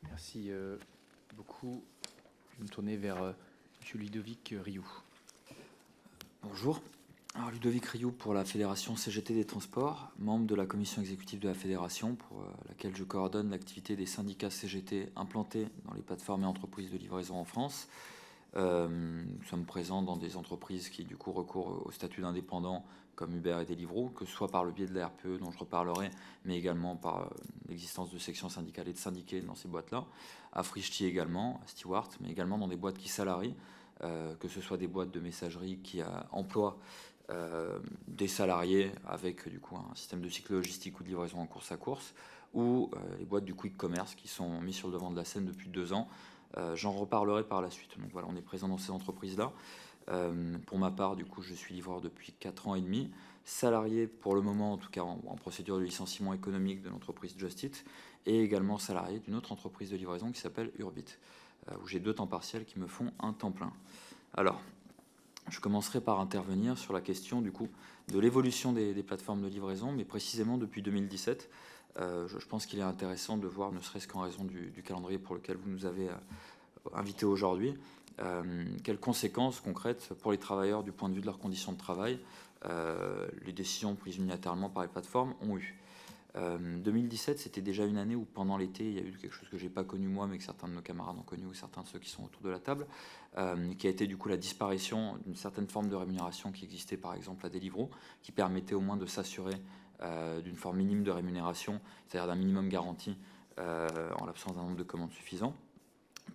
[SPEAKER 1] Merci beaucoup. Je vais me tourner vers M. Ludovic Rioux.
[SPEAKER 7] Bonjour. Alors, Ludovic Rioux pour la Fédération CGT des Transports, membre de la commission exécutive de la Fédération, pour laquelle je coordonne l'activité des syndicats CGT implantés dans les plateformes et entreprises de livraison en France. Nous sommes présents dans des entreprises qui, du coup, recourent au statut d'indépendant comme Uber et Deliveroo, que ce soit par le biais de la RPE, dont je reparlerai, mais également par l'existence de sections syndicales et de syndiqués dans ces boîtes-là, à Frishti également, à Stewart, mais également dans des boîtes qui salarient, que ce soit des boîtes de messagerie qui emploient des salariés avec du coup un système de cycle logistique ou de livraison en course à course, ou les boîtes du quick commerce qui sont mises sur le devant de la scène depuis 2 ans. J'en reparlerai par la suite. Donc voilà, on est présent dans ces entreprises-là. Pour ma part, du coup, je suis livreur depuis 4 ans et demi, salarié pour le moment, en tout cas en procédure de licenciement économique de l'entreprise Just Eat, et également salarié d'une autre entreprise de livraison qui s'appelle Urbit, où j'ai 2 temps partiels qui me font un temps plein. Alors, je commencerai par intervenir sur la question du coup de l'évolution des plateformes de livraison, mais précisément depuis 2017. Je pense qu'il est intéressant de voir, ne serait-ce qu'en raison du calendrier pour lequel vous nous avez invités aujourd'hui, quelles conséquences concrètes pour les travailleurs du point de vue de leurs conditions de travail les décisions prises unilatéralement par les plateformes ont eu. 2017, c'était déjà une année où pendant l'été, il y a eu quelque chose que je n'ai pas connu moi, mais que certains de nos camarades ont connu, ou certains de ceux qui sont autour de la table, qui a été du coup la disparition d'une certaine forme de rémunération qui existait par exemple à Deliveroo, qui permettait au moins de s'assurer d'une forme minime de rémunération, c'est-à-dire d'un minimum garanti en l'absence d'un nombre de commandes suffisant.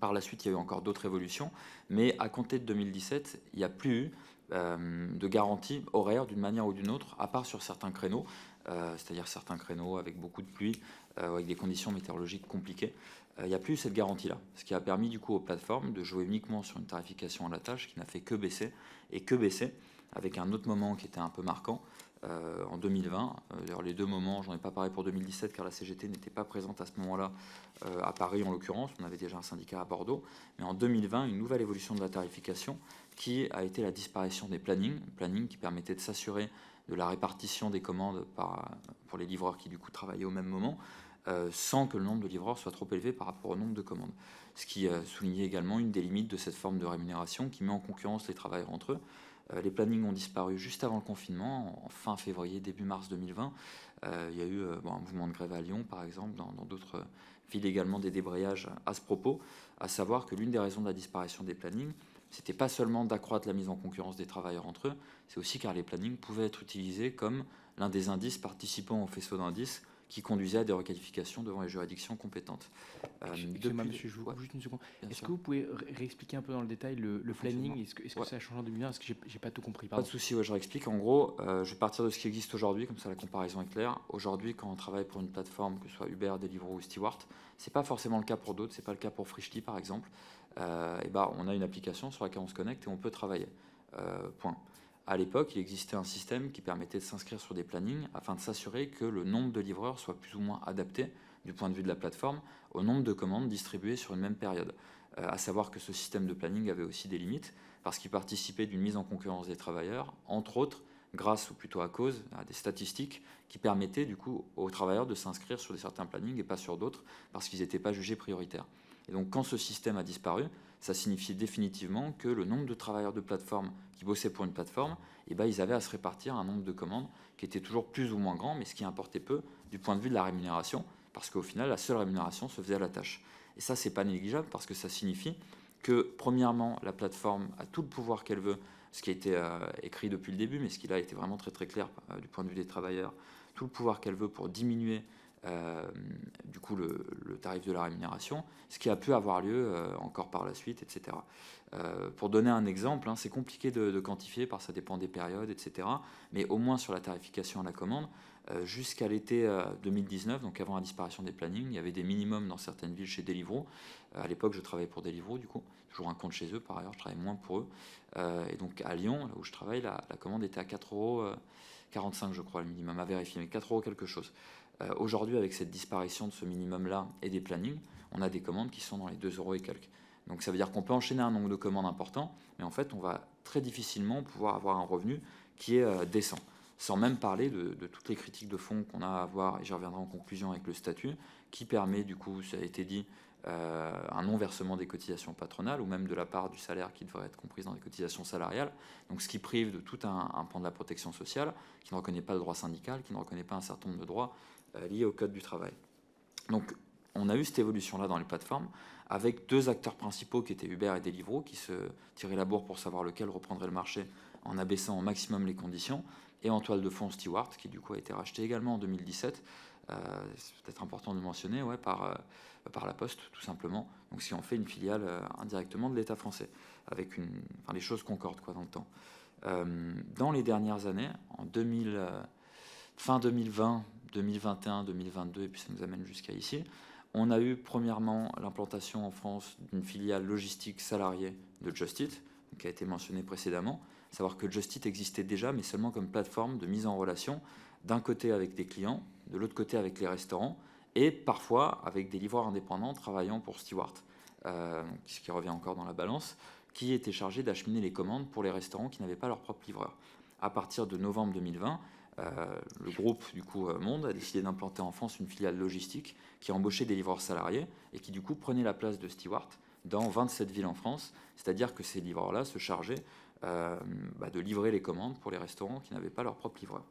[SPEAKER 7] Par la suite, il y a eu encore d'autres évolutions, mais à compter de 2017, il n'y a plus eu de garantie horaire d'une manière ou d'une autre, à part sur certains créneaux, c'est-à-dire certains créneaux avec beaucoup de pluie, avec des conditions météorologiques compliquées. Il n'y a plus eu cette garantie-là, ce qui a permis du coup aux plateformes de jouer uniquement sur une tarification à la tâche qui n'a fait que baisser, et que baisser, avec un autre moment qui était un peu marquant en 2020. D'ailleurs, les deux moments, j'en ai pas parlé pour 2017 car la CGT n'était pas présente à ce moment-là à Paris en l'occurrence, on avait déjà un syndicat à Bordeaux, mais en 2020, une nouvelle évolution de la tarification qui a été la disparition des plannings qui permettaient de s'assurer de la répartition des commandes pour les livreurs qui du coup travaillaient au même moment, sans que le nombre de livreurs soit trop élevé par rapport au nombre de commandes. Ce qui soulignait également une des limites de cette forme de rémunération qui met en concurrence les travailleurs entre eux. Les plannings ont disparu juste avant le confinement, en fin février, début mars 2020. Il y a eu un mouvement de grève à Lyon, par exemple, dans d'autres villes également, des débrayages à ce propos, à savoir que l'une des raisons de la disparition des plannings, c'était pas seulement d'accroître la mise en concurrence des travailleurs entre eux, c'est aussi car les plannings pouvaient être utilisés comme l'un des indices participant au faisceau d'indices qui conduisait à des requalifications devant les juridictions compétentes.
[SPEAKER 1] Excusez-moi, monsieur, je vous coupe juste une seconde. Est-ce que vous pouvez réexpliquer un peu dans le détail le planning? Est-ce que ça a changé en 2020? Est-ce que j'ai pas tout compris?
[SPEAKER 7] Pas de souci, je réexplique. En gros, je vais partir de ce qui existe aujourd'hui, comme ça la comparaison est claire. Aujourd'hui, quand on travaille pour une plateforme, que ce soit Uber, Deliveroo ou Stewart, c'est pas forcément le cas pour d'autres, c'est pas le cas pour Frishly par exemple. On a une application sur laquelle on se connecte et on peut travailler. Point. À l'époque, il existait un système qui permettait de s'inscrire sur des plannings afin de s'assurer que le nombre de livreurs soit plus ou moins adapté du point de vue de la plateforme au nombre de commandes distribuées sur une même période. À savoir que ce système de planning avait aussi des limites parce qu'il participait d'une mise en concurrence des travailleurs, entre autres grâce ou plutôt à cause à des statistiques qui permettaient du coup aux travailleurs de s'inscrire sur certains plannings et pas sur d'autres parce qu'ils n'étaient pas jugés prioritaires. Et donc quand ce système a disparu, ça signifiait définitivement que le nombre de travailleurs de plateforme qui bossaient pour une plateforme, ils avaient à se répartir un nombre de commandes qui était toujours plus ou moins grand, mais ce qui importait peu du point de vue de la rémunération, parce qu'au final, la seule rémunération se faisait à la tâche. Et ça, c'est pas négligeable, parce que ça signifie que, premièrement, la plateforme a tout le pouvoir qu'elle veut, ce qui a été écrit depuis le début, mais ce qui là a été vraiment très très clair du point de vue des travailleurs, tout le pouvoir qu'elle veut pour diminuer du coup le tarif de la rémunération, ce qui a pu avoir lieu encore par la suite, etc. Pour donner un exemple, c'est compliqué de quantifier, parce que ça dépend des périodes, etc. Mais au moins sur la tarification à la commande, jusqu'à l'été 2019, donc avant la disparition des plannings, il y avait des minimums dans certaines villes chez Deliveroo. À l'époque, je travaillais pour Deliveroo, du coup, toujours un compte chez eux, par ailleurs, je travaillais moins pour eux. Et donc à Lyon, là où je travaille, la commande était à 4,45 €, je crois, le minimum, à vérifier, mais 4 € quelque chose. Aujourd'hui, avec cette disparition de ce minimum-là et des plannings, on a des commandes qui sont dans les 2 € et quelques. Donc ça veut dire qu'on peut enchaîner un nombre de commandes important, mais en fait, on va très difficilement pouvoir avoir un revenu qui est décent. Sans même parler de toutes les critiques de fond qu'on a à avoir, et j'y reviendrai en conclusion avec le statut, qui permet, du coup, ça a été dit, un non-versement des cotisations patronales, ou même de la part du salaire qui devrait être comprise dans les cotisations salariales, donc ce qui prive de tout un pan de la protection sociale, qui ne reconnaît pas le droit syndical, qui ne reconnaît pas un certain nombre de droits liés au Code du travail. Donc on a eu cette évolution-là dans les plateformes, avec deux acteurs principaux qui étaient Uber et Deliveroo, qui se tiraient la bourre pour savoir lequel reprendrait le marché en abaissant au maximum les conditions, et en toile de fond Stewart, qui du coup a été racheté également en 2017, c'est peut-être important de le mentionner, par la Poste, tout simplement. Donc ce qui en fait une filiale indirectement de l'État français, avec les choses concordent dans le temps. Dans les dernières années, fin 2020, 2021, 2022, et puis ça nous amène jusqu'à ici, on a eu premièrement l'implantation en France d'une filiale logistique salariée de Just Eat, qui a été mentionnée précédemment. Savoir que Just Eat existait déjà, mais seulement comme plateforme de mise en relation, d'un côté avec des clients, de l'autre côté avec les restaurants, et parfois avec des livreurs indépendants travaillant pour Stewart, ce qui revient encore dans la balance, qui étaient chargés d'acheminer les commandes pour les restaurants qui n'avaient pas leur propre livreur. À partir de novembre 2020, le groupe du coup Monde a décidé d'implanter en France une filiale logistique qui embauchait des livreurs salariés et qui du coup prenait la place de Stewart dans 27 villes en France, c'est-à-dire que ces livreurs-là se chargeaient de livrer les commandes pour les restaurants qui n'avaient pas leur propre livreur.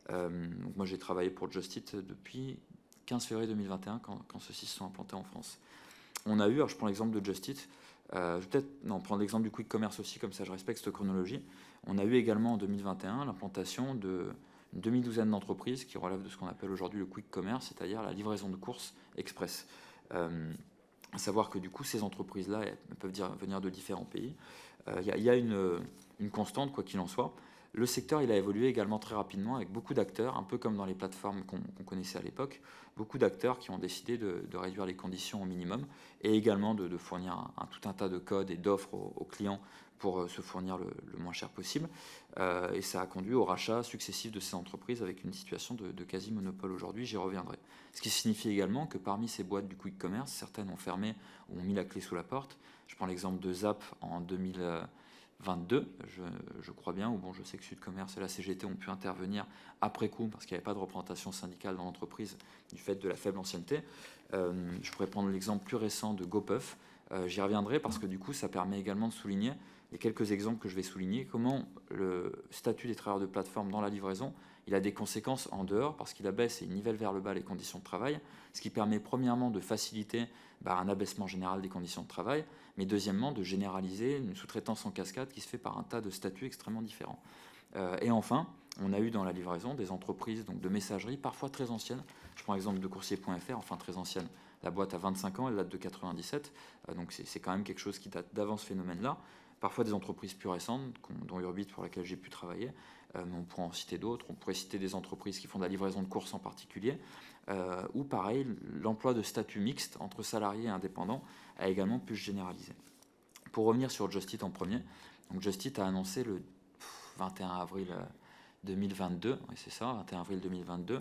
[SPEAKER 7] Donc moi j'ai travaillé pour Just Eat depuis 15 février 2021 quand ceux-ci se sont implantés en France. On a eu, alors je prends l'exemple de Just Eat, je vais peut-être prendre l'exemple du quick commerce aussi, comme ça je respecte cette chronologie. On a eu également en 2021 l'implantation d'une demi-douzaine d'entreprises qui relèvent de ce qu'on appelle aujourd'hui le quick commerce, c'est-à-dire la livraison de courses express. À savoir que du coup ces entreprises-là peuvent venir de différents pays. Il y a une constante, quoi qu'il en soit. Le secteur il a évolué également très rapidement avec beaucoup d'acteurs, un peu comme dans les plateformes qu'on connaissait à l'époque, beaucoup d'acteurs qui ont décidé de réduire les conditions au minimum et également de fournir tout un tas de codes et d'offres aux clients pour se fournir le moins cher possible. et ça a conduit au rachat successif de ces entreprises avec une situation de quasi-monopole aujourd'hui, j'y reviendrai. Ce qui signifie également que parmi ces boîtes du quick commerce, certaines ont fermé ou ont mis la clé sous la porte. Je prends l'exemple de Zap en 2022, je crois bien, où bon, je sais que Sud Commerce et la CGT ont pu intervenir après coup parce qu'il n'y avait pas de représentation syndicale dans l'entreprise du fait de la faible ancienneté. Je pourrais prendre l'exemple plus récent de GoPuff. J'y reviendrai parce que du coup ça permet également de souligner les quelques exemples que je vais souligner, comment le statut des travailleurs de plateforme dans la livraison, il a des conséquences en dehors parce qu'il abaisse et il nivelle vers le bas les conditions de travail, ce qui permet premièrement de faciliter un abaissement général des conditions de travail, mais deuxièmement de généraliser une sous-traitance en cascade qui se fait par un tas de statuts extrêmement différents. Et enfin, on a eu dans la livraison des entreprises donc de messagerie parfois très anciennes. Je prends l'exemple de coursier.fr, enfin très ancienne. La boîte a 25 ans, elle date de 97, donc c'est quand même quelque chose qui date d'avant ce phénomène-là. Parfois des entreprises plus récentes, dont Urbit pour laquelle j'ai pu travailler, mais on pourrait en citer d'autres. On pourrait citer des entreprises qui font de la livraison de courses en particulier, ou pareil, l'emploi de statut mixte entre salariés et indépendants a également pu se généraliser. Pour revenir sur Just Eat en premier, donc Just Eat a annoncé le 21 avril 2022, oui c'est ça, 21 avril 2022,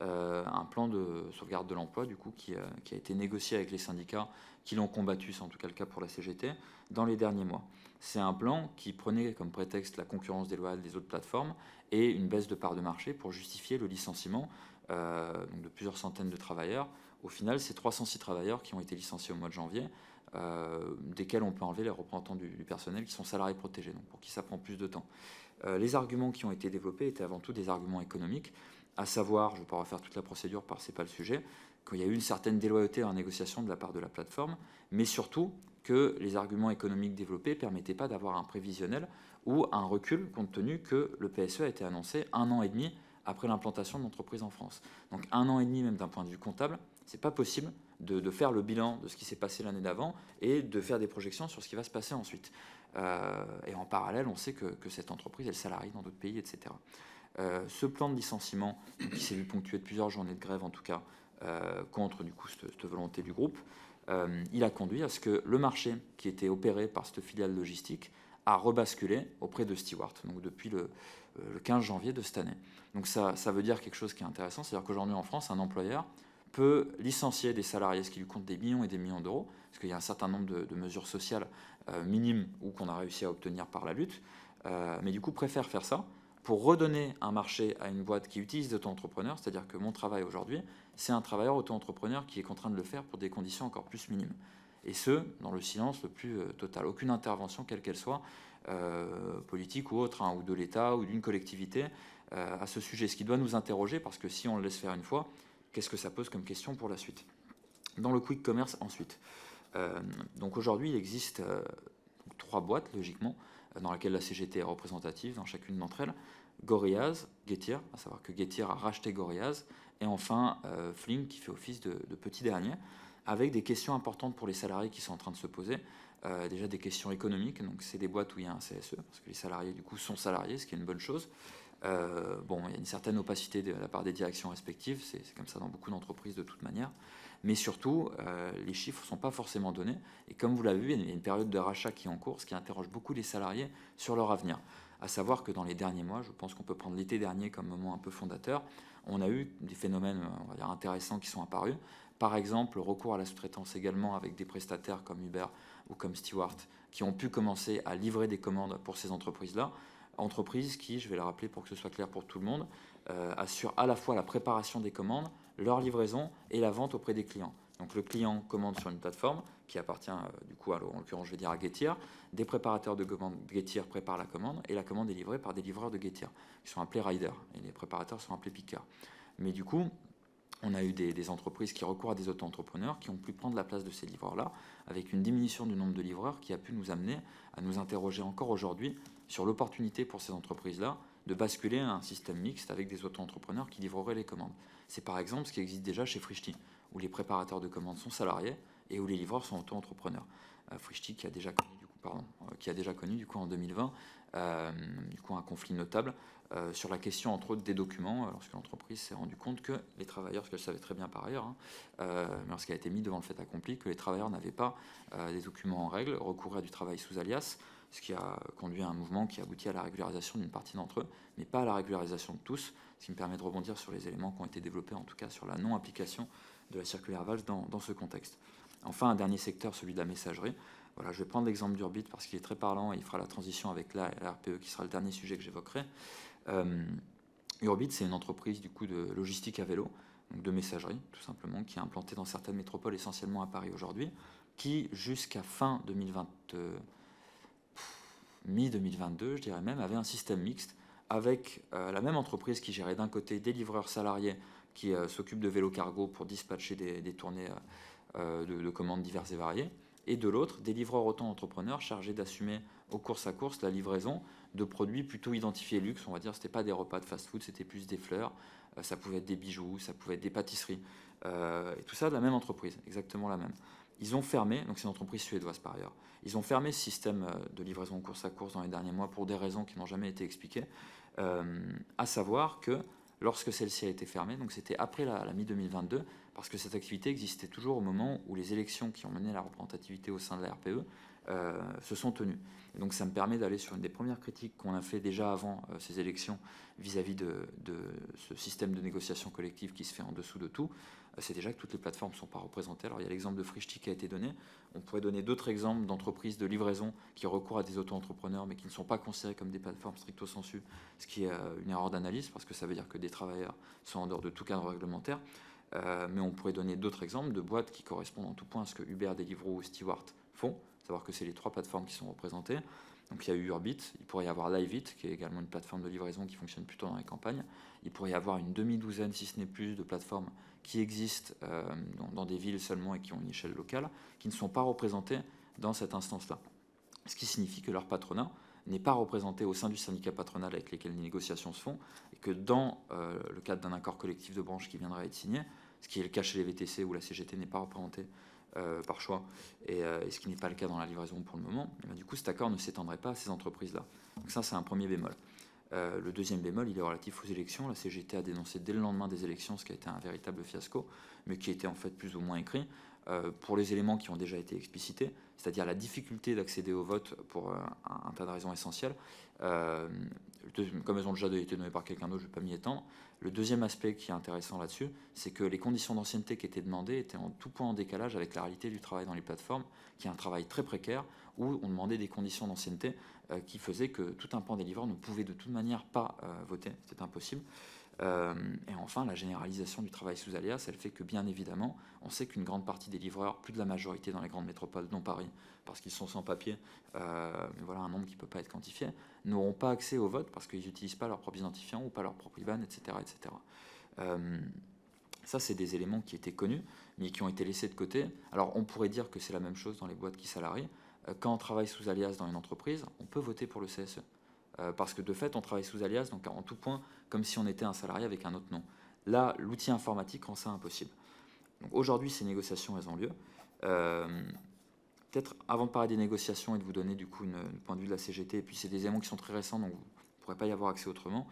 [SPEAKER 7] un plan de sauvegarde de l'emploi du coup qui a été négocié avec les syndicats qui l'ont combattu, c'est en tout cas le cas pour la CGT, dans les derniers mois. C'est un plan qui prenait comme prétexte la concurrence déloyale des autres plateformes et une baisse de part de marché pour justifier le licenciement donc de plusieurs centaines de travailleurs. Au final, c'est 306 travailleurs qui ont été licenciés au mois de janvier, desquels on peut enlever les représentants du personnel qui sont salariés protégés, donc pour qui ça prend plus de temps. Les arguments qui ont été développés étaient avant tout des arguments économiques, à savoir, je ne vais pas refaire toute la procédure parce que ce n'est pas le sujet, qu'il y a eu une certaine déloyauté en négociation de la part de la plateforme, mais surtout que les arguments économiques développés ne permettaient pas d'avoir un prévisionnel ou un recul compte tenu que le PSE a été annoncé 1 an et demi après l'implantation de l'entreprise en France. Donc 1 an et demi même d'un point de vue comptable, ce n'est pas possible de faire le bilan de ce qui s'est passé l'année d'avant et de faire des projections sur ce qui va se passer ensuite. Et en parallèle, on sait que cette entreprise, elle salarie dans d'autres pays, etc. Ce plan de licenciement, qui s'est vu ponctué de plusieurs journées de grève en tout cas, contre du coup cette volonté du groupe, il a conduit à ce que le marché qui était opéré par cette filiale logistique a rebasculé auprès de Stewart, donc depuis le 15 janvier de cette année. Donc ça veut dire quelque chose qui est intéressant, c'est-à-dire qu'aujourd'hui en France, un employeur peut licencier des salariés, ce qui lui coûte des millions et des millions d'euros, parce qu'il y a un certain nombre de mesures sociales minimes ou qu'on a réussi à obtenir par la lutte, mais du coup préfère faire ça pour redonner un marché à une boîte qui utilise des auto-entrepreneurs, c'est-à-dire que mon travail aujourd'hui, c'est un travailleur auto-entrepreneur qui est contraint de le faire pour des conditions encore plus minimes. Et ce, dans le silence le plus total. Aucune intervention, quelle qu'elle soit, politique ou autre, ou de l'État ou d'une collectivité, à ce sujet. Ce qui doit nous interroger, parce que si on le laisse faire une fois, qu'est-ce que ça pose comme question pour la suite? Dans le quick commerce, ensuite. Donc aujourd'hui, il existe 3 boîtes, logiquement, dans laquelle la CGT est représentative dans chacune d'entre elles. Gorillaz, Getir, à savoir que Getir a racheté Gorillaz, et enfin Flink qui fait office de petit dernier, avec des questions importantes pour les salariés qui sont en train de se poser. Déjà des questions économiques, donc c'est des boîtes où il y a un CSE, parce que les salariés du coup sont salariés, ce qui est une bonne chose. Bon, il y a une certaine opacité de la part des directions respectives, c'est comme ça dans beaucoup d'entreprises de toute manière. Mais surtout, les chiffres ne sont pas forcément donnés. Et comme vous l'avez vu, il y a une période de rachat qui est en cours, ce qui interroge beaucoup les salariés sur leur avenir. À savoir que dans les derniers mois, je pense qu'on peut prendre l'été dernier comme moment un peu fondateur, on a eu des phénomènes on va dire, intéressants qui sont apparus. Par exemple, le recours à la sous-traitance également avec des prestataires comme Uber ou comme Stewart, qui ont pu commencer à livrer des commandes pour ces entreprises-là. Entreprises qui, je vais le rappeler pour que ce soit clair pour tout le monde, assurent à la fois la préparation des commandes, leur livraison et la vente auprès des clients. Donc le client commande sur une plateforme qui appartient du coup, en l'occurrence je vais dire à Getir, des préparateurs de commandes Getir préparent la commande et la commande est livrée par des livreurs de Getir qui sont appelés riders et les préparateurs sont appelés pickers. Mais du coup, on a eu des entreprises qui recourent à des auto-entrepreneurs qui ont pu prendre la place de ces livreurs-là avec une diminution du nombre de livreurs qui a pu nous amener à nous interroger encore aujourd'hui sur l'opportunité pour ces entreprises-là de basculer à un système mixte avec des auto-entrepreneurs qui livreraient les commandes. C'est par exemple ce qui existe déjà chez Frishti, où les préparateurs de commandes sont salariés et où les livreurs sont auto-entrepreneurs. Frishti qui a déjà connu du coup en 2020 du coup un conflit notable sur la question entre autres des documents, lorsque l'entreprise s'est rendue compte que les travailleurs, ce qu'elle savait très bien par ailleurs, mais lorsqu'elle a été mise devant le fait accompli, que les travailleurs n'avaient pas des documents en règle, recouraient à du travail sous alias, ce qui a conduit à un mouvement qui aboutit à la régularisation d'une partie d'entre eux, mais pas à la régularisation de tous, ce qui me permet de rebondir sur les éléments qui ont été développés, en tout cas sur la non-application de la circulaire Valls dans ce contexte. Enfin, un dernier secteur, celui de la messagerie. Voilà, je vais prendre l'exemple d'Urbit parce qu'il est très parlant et il fera la transition avec la RPE qui sera le dernier sujet que j'évoquerai. Urbit, c'est une entreprise du coup de logistique à vélo, donc de messagerie tout simplement, qui est implantée dans certaines métropoles, essentiellement à Paris aujourd'hui, qui jusqu'à fin 2020, mi-2022, je dirais même, avait un système mixte avec la même entreprise qui gérait d'un côté des livreurs salariés qui s'occupent de vélo cargo pour dispatcher des tournées de commandes diverses et variées, et de l'autre, des livreurs auto-entrepreneurs chargés d'assumer aux courses à course la livraison de produits plutôt identifiés luxe, on va dire. C'était pas des repas de fast-food, c'était plus des fleurs, ça pouvait être des bijoux, ça pouvait être des pâtisseries, et tout ça de la même entreprise, exactement la même. Ils ont fermé, donc c'est une entreprise suédoise par ailleurs, ils ont fermé ce système de livraison course à course dans les derniers mois pour des raisons qui n'ont jamais été expliquées, à savoir que lorsque celle-ci a été fermée, donc c'était après la mi-2022, parce que cette activité existait toujours au moment où les élections qui ont mené à la représentativité au sein de la RPE se sont tenues. Et donc ça me permet d'aller sur une des premières critiques qu'on a fait déjà avant ces élections vis-à-vis de ce système de négociation collective qui se fait en dessous de tout. C'est déjà que toutes les plateformes ne sont pas représentées. Alors il y a l'exemple de Frischti qui a été donné. On pourrait donner d'autres exemples d'entreprises de livraison qui recourent à des auto-entrepreneurs mais qui ne sont pas considérés comme des plateformes stricto sensu, ce qui est une erreur d'analyse parce que ça veut dire que des travailleurs sont en dehors de tout cadre réglementaire. Mais on pourrait donner d'autres exemples de boîtes qui correspondent en tout point à ce que Uber, Deliveroo ou Stewart font, savoir que c'est les trois plateformes qui sont représentées. Donc il y a eu Urbit, il pourrait y avoir Liveit, qui est également une plateforme de livraison qui fonctionne plutôt dans les campagnes. Il pourrait y avoir une demi-douzaine, si ce n'est plus, de plateformes qui existent dans des villes seulement et qui ont une échelle locale, qui ne sont pas représentées dans cette instance-là. Ce qui signifie que leur patronat n'est pas représenté au sein du syndicat patronal avec lesquels les négociations se font, et que dans le cadre d'un accord collectif de branche qui viendra être signé, ce qui est le cas chez les VTC où la CGT n'est pas représentée par choix, et ce qui n'est pas le cas dans la livraison pour le moment, et bien, du coup cet accord ne s'étendrait pas à ces entreprises-là. Donc ça c'est un premier bémol. Le deuxième bémol, il est relatif aux élections. La CGT a dénoncé dès le lendemain des élections ce qui a été un véritable fiasco, mais qui était en fait plus ou moins écrit, pour les éléments qui ont déjà été explicités, c'est-à-dire la difficulté d'accéder au vote pour un tas de raisons essentielles. Comme elles ont déjà été données par quelqu'un d'autre, je ne vais pas m'y étendre. Le deuxième aspect qui est intéressant là-dessus, c'est que les conditions d'ancienneté qui étaient demandées étaient en tout point en décalage avec la réalité du travail dans les plateformes, qui est un travail très précaire, où on demandait des conditions d'ancienneté qui faisaient que tout un pan des livreurs ne pouvait de toute manière pas voter, c'était impossible. Et enfin, la généralisation du travail sous alias, elle fait que bien évidemment, on sait qu'une grande partie des livreurs, plus de la majorité dans les grandes métropoles, dont Paris, parce qu'ils sont sans papier, mais voilà un nombre qui ne peut pas être quantifié, n'auront pas accès au vote parce qu'ils n'utilisent pas leur propre identifiant ou pas leur propre IBAN, etc. etc. Ça, c'est des éléments qui étaient connus, mais qui ont été laissés de côté. Alors, on pourrait dire que c'est la même chose dans les boîtes qui salarient. Quand on travaille sous alias dans une entreprise, on peut voter pour le CSE. Parce que de fait, on travaille sous alias, donc en tout point, comme si on était un salarié avec un autre nom. Là, l'outil informatique rend ça impossible. Donc aujourd'hui, ces négociations, elles ont lieu. Peut-être avant de parler des négociations et de vous donner du coup une point de vue de la CGT, et puis c'est des éléments qui sont très récents, donc vous ne pourrez pas y avoir accès autrement.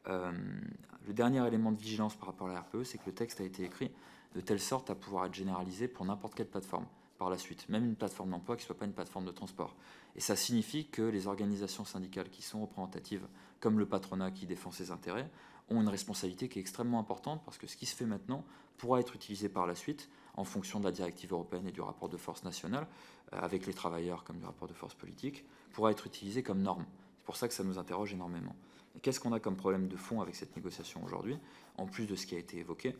[SPEAKER 7] Le dernier élément de vigilance par rapport à la RPE, c'est que le texte a été écrit de telle sorte à pouvoir être généralisé pour n'importe quelle plateforme par la suite, même une plateforme d'emploi qui ne soit pas une plateforme de transport. Et ça signifie que les organisations syndicales qui sont représentatives, comme le patronat qui défend ses intérêts, ont une responsabilité qui est extrêmement importante parce que ce qui se fait maintenant pourra être utilisé par la suite en fonction de la directive européenne et du rapport de force national, avec les travailleurs comme du rapport de force politique, pourra être utilisé comme norme. C'est pour ça que ça nous interroge énormément. Et qu'est-ce qu'on a comme problème de fond avec cette négociation aujourd'hui, en plus de ce qui a été évoqué?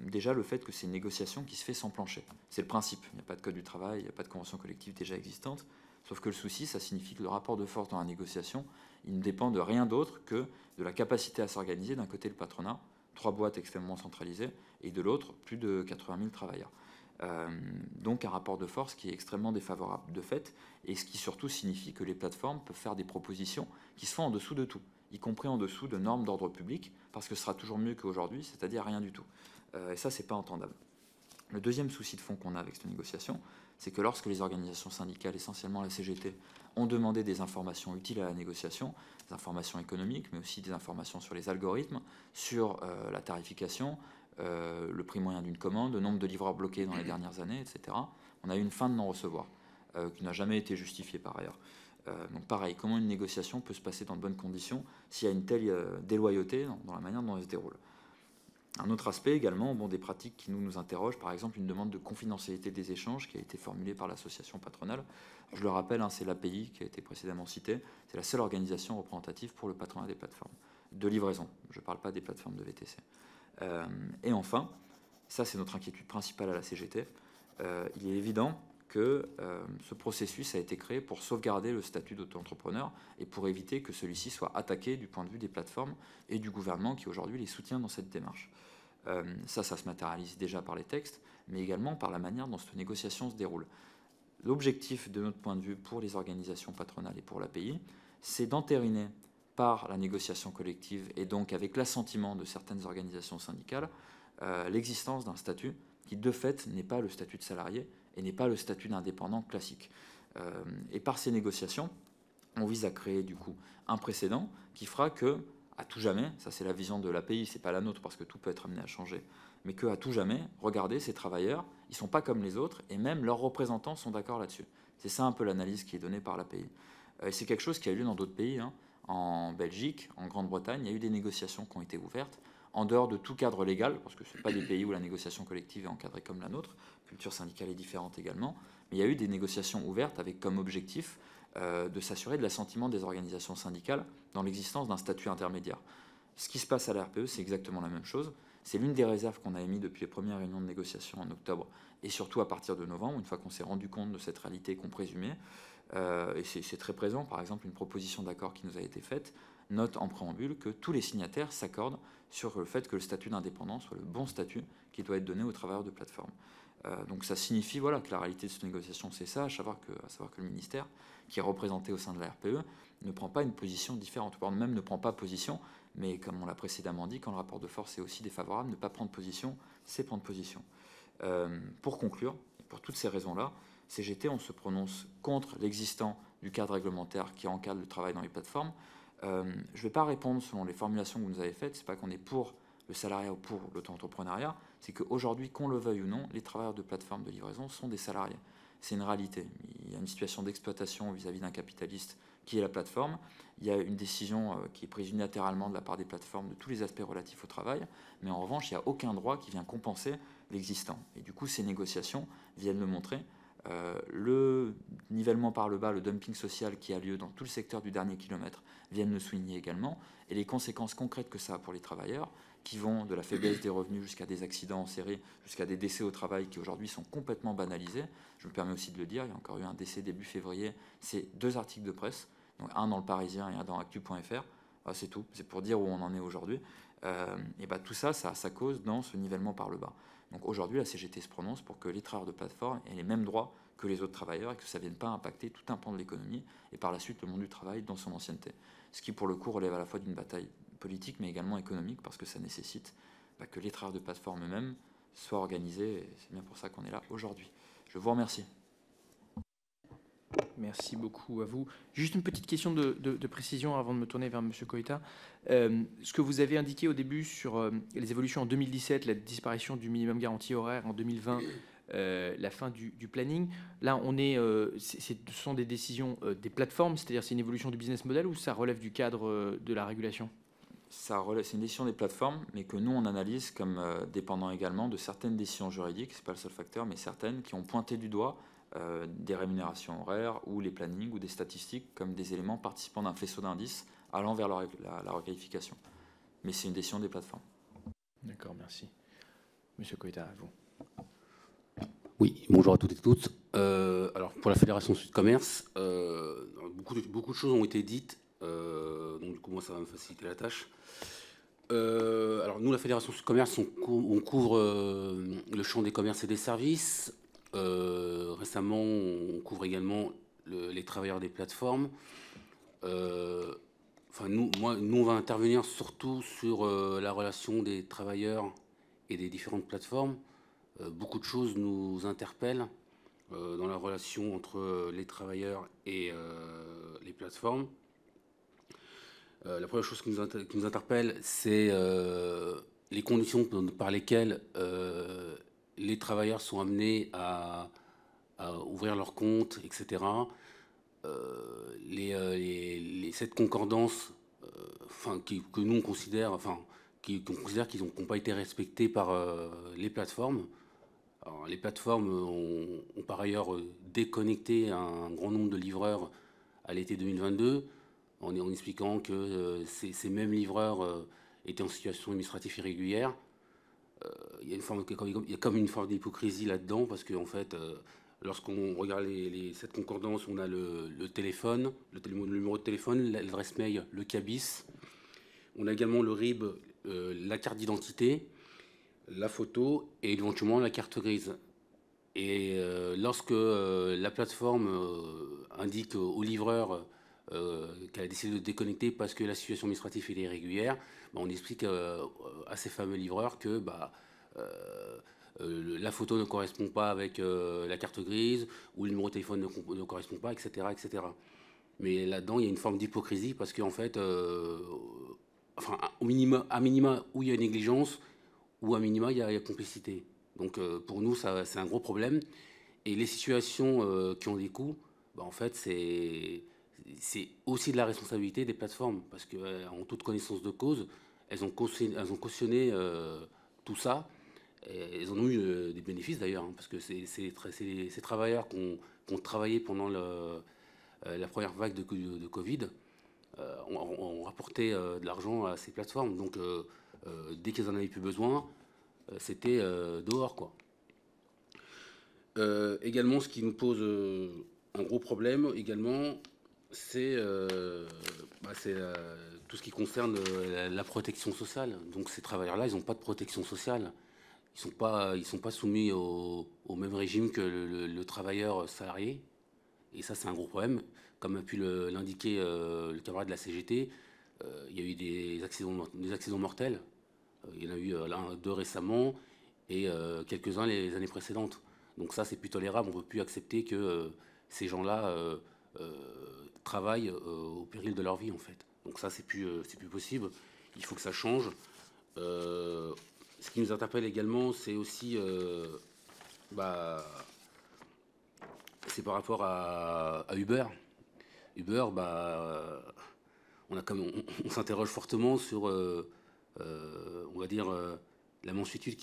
[SPEAKER 7] Déjà le fait que c'est une négociation qui se fait sans plancher. C'est le principe. Il n'y a pas de code du travail, il n'y a pas de convention collective déjà existante. Sauf que le souci, ça signifie que le rapport de force dans la négociation, il ne dépend de rien d'autre que de la capacité à s'organiser. D'un côté, le patronat, 3 boîtes extrêmement centralisées, et de l'autre, plus de 80 000 travailleurs. Donc un rapport de force qui est extrêmement défavorable de fait, et ce qui surtout signifie que les plateformes peuvent faire des propositions qui se font en dessous de tout, y compris en dessous de normes d'ordre public, parce que ce sera toujours mieux qu'aujourd'hui, c'est-à-dire rien du tout. Et ça, c'est pas entendable. Le deuxième souci de fond qu'on a avec cette négociation, c'est que lorsque les organisations syndicales, essentiellement la CGT, ont demandé des informations utiles à la négociation, des informations économiques, mais aussi des informations sur les algorithmes, sur la tarification, le prix moyen d'une commande, le nombre de livreurs bloqués dans les dernières années, etc., on a eu une fin de non-recevoir, qui n'a jamais été justifiée par ailleurs. Donc pareil, comment une négociation peut se passer dans de bonnes conditions s'il y a une telle déloyauté dans la manière dont elle se déroule. Un autre aspect également, des pratiques qui nous interrogent, par exemple une demande de confidentialité des échanges qui a été formulée par l'association patronale. Je le rappelle, c'est l'API qui a été précédemment citée, c'est la seule organisation représentative pour le patronat des plateformes de livraison. Je ne parle pas des plateformes de VTC. Et enfin, ça c'est notre inquiétude principale à la CGT, il est évident que ce processus a été créé pour sauvegarder le statut d'auto-entrepreneur et pour éviter que celui-ci soit attaqué du point de vue des plateformes et du gouvernement qui aujourd'hui les soutient dans cette démarche. Ça se matérialise déjà par les textes, mais également par la manière dont cette négociation se déroule. L'objectif de notre point de vue pour les organisations patronales et pour l'API, c'est d'entériner par la négociation collective et donc avec l'assentiment de certaines organisations syndicales, l'existence d'un statut qui de fait n'est pas le statut de salarié et n'est pas le statut d'indépendant classique. Et par ces négociations, on vise à créer du coup un précédent qui fera que, à tout jamais, ça c'est la vision de l'API, c'est pas la nôtre parce que tout peut être amené à changer, mais que à tout jamais, regardez, ces travailleurs, ils sont pas comme les autres et même leurs représentants sont d'accord là-dessus. C'est ça un peu l'analyse qui est donnée par l'API. Et c'est quelque chose qui a eu lieu dans d'autres pays, En Belgique, en Grande-Bretagne, il y a eu des négociations qui ont été ouvertes en dehors de tout cadre légal, parce que ce n'est pas des pays où la négociation collective est encadrée comme la nôtre, la culture syndicale est différente également, mais il y a eu des négociations ouvertes avec comme objectif de s'assurer de l'assentiment des organisations syndicales dans l'existence d'un statut intermédiaire. Ce qui se passe à la RPE, c'est exactement la même chose. C'est l'une des réserves qu'on a émises depuis les premières réunions de négociation en octobre, et surtout à partir de novembre, une fois qu'on s'est rendu compte de cette réalité qu'on présumait. Et c'est très présent, par exemple, une proposition d'accord qui nous a été faite note en préambule que tous les signataires s'accordent sur le fait que le statut d'indépendant soit le bon statut qui doit être donné aux travailleurs de plateforme. Donc ça signifie que la réalité de cette négociation, c'est ça, à savoir que le ministère, qui est représenté au sein de la RPE, ne prend pas une position différente, voire même ne prend pas position, mais comme on l'a précédemment dit, quand le rapport de force est aussi défavorable, ne pas prendre position, c'est prendre position. Pour conclure, pour toutes ces raisons-là, CGT, on se prononce contre l'existant du cadre réglementaire qui encadre le travail dans les plateformes. Je ne vais pas répondre selon les formulations que vous nous avez faites, ce n'est pas qu'on est pour le salariat ou pour l'auto-entrepreneuriat, c'est qu'aujourd'hui, qu'on le veuille ou non, les travailleurs de plateformes de livraison sont des salariés. C'est une réalité. Il y a une situation d'exploitation vis-à-vis d'un capitaliste qui est la plateforme. Il y a une décision qui est prise unilatéralement de la part des plateformes de tous les aspects relatifs au travail, mais en revanche, il n'y a aucun droit qui vient compenser l'existant. Et du coup, ces négociations viennent le montrer. Le nivellement par le bas, le dumping social qui a lieu dans tout le secteur du dernier kilomètre viennent le souligner également, et les conséquences concrètes que ça a pour les travailleurs, qui vont de la faiblesse des revenus jusqu'à des accidents en série, jusqu'à des décès au travail qui aujourd'hui sont complètement banalisés. Je me permets aussi de le dire, il y a encore eu un décès début février, c'est 2 articles de presse, donc un dans le Parisien et un dans actu.fr, c'est tout, c'est pour dire où on en est aujourd'hui. Et tout ça cause dans ce nivellement par le bas. Donc aujourd'hui, la CGT se prononce pour que les travailleurs de plateforme aient les mêmes droits que les autres travailleurs et que ça ne vienne pas impacter tout un pan de l'économie et par la suite le monde du travail dans son ancienneté. Ce qui, pour le coup, relève à la fois d'une bataille politique mais également économique parce que ça nécessite que les travailleurs de plateforme eux-mêmes soient organisés et c'est bien pour ça qu'on est là aujourd'hui. Je vous remercie.
[SPEAKER 1] Merci beaucoup à vous. Juste une petite question de précision avant de me tourner vers M. Koita. Ce que vous avez indiqué au début sur les évolutions en 2017, la disparition du minimum garanti horaire en 2020, la fin du planning, là ce sont des décisions des plateformes, c'est-à-dire c'est une évolution du business model ou ça relève du cadre de la régulation ?
[SPEAKER 7] C'est une décision des plateformes, mais que nous on analyse comme dépendant également de certaines décisions juridiques, c'est pas le seul facteur, mais certaines qui ont pointé du doigt des rémunérations horaires ou les plannings ou des statistiques comme des éléments participant d'un faisceau d'indices allant vers la requalification. Mais c'est une décision des plateformes.
[SPEAKER 1] D'accord, merci. Monsieur Koita, à vous.
[SPEAKER 8] Oui, bonjour à toutes et toutes. Alors pour la Fédération Sud Commerce, beaucoup de choses ont été dites, donc du coup moi ça va me faciliter la tâche. Alors nous, la Fédération Sud Commerce, on couvre le champ des commerces et des services. Récemment, on couvre également les travailleurs des plateformes. Nous, on va intervenir surtout sur la relation des travailleurs et des différentes plateformes. Beaucoup de choses nous interpellent dans la relation entre les travailleurs et les plateformes. La première chose qui nous interpelle, c'est les conditions par lesquelles les travailleurs sont amenés à ouvrir leur compte, etc. cette concordance, que nous on considère, qu'on considère qu'ils n'ont pas été respectés par les plateformes. Alors, les plateformes ont par ailleurs déconnecté un grand nombre de livreurs à l'été 2022, en expliquant que ces mêmes livreurs étaient en situation administrative irrégulière. Il y a comme une forme d'hypocrisie là-dedans, parce qu'en fait, lorsqu'on regarde cette concordance, on a le téléphone, le numéro de téléphone, l'adresse mail, le CABIS. On a également le RIB, la carte d'identité, la photo et éventuellement la carte grise. Et lorsque la plateforme indique au livreur qu'elle a décidé de déconnecter parce que la situation administrative est irrégulière, on explique à ces fameux livreurs que la photo ne correspond pas avec la carte grise, ou le numéro de téléphone ne correspond pas, etc., etc. Mais là-dedans, il y a une forme d'hypocrisie parce qu'en fait, à minima, où il y a négligence, ou à minima, il y a complicité. Donc pour nous, c'est un gros problème. Et les situations qui ont des coûts, en fait, c'est aussi de la responsabilité des plateformes, parce qu'en toute connaissance de cause, elles ont cautionné tout ça. Et elles en ont eu des bénéfices d'ailleurs, parce que ces travailleurs qui ont travaillé pendant la première vague de Covid ont rapporté de l'argent à ces plateformes. Donc dès qu'elles en avaient plus besoin, c'était dehors, quoi. Également, ce qui nous pose un gros problème également, c'est tout ce qui concerne la protection sociale. Donc ces travailleurs-là, ils n'ont pas de protection sociale. Ils sont pas soumis au même régime que le travailleur salarié. Et ça, c'est un gros problème. Comme a pu l'indiquer le camarade de la CGT, il y a eu des accidents mortels. Il y en a eu deux récemment et quelques-uns les années précédentes. Donc ça, c'est plus tolérable. On ne peut plus accepter que ces gens-là travaillent au péril de leur vie, en fait. Donc ça, c'est plus possible. Il faut que ça change. Ce qui nous interpelle également, c'est aussi c'est par rapport à Uber. Uber, on s'interroge fortement sur, on va dire, la mansuétude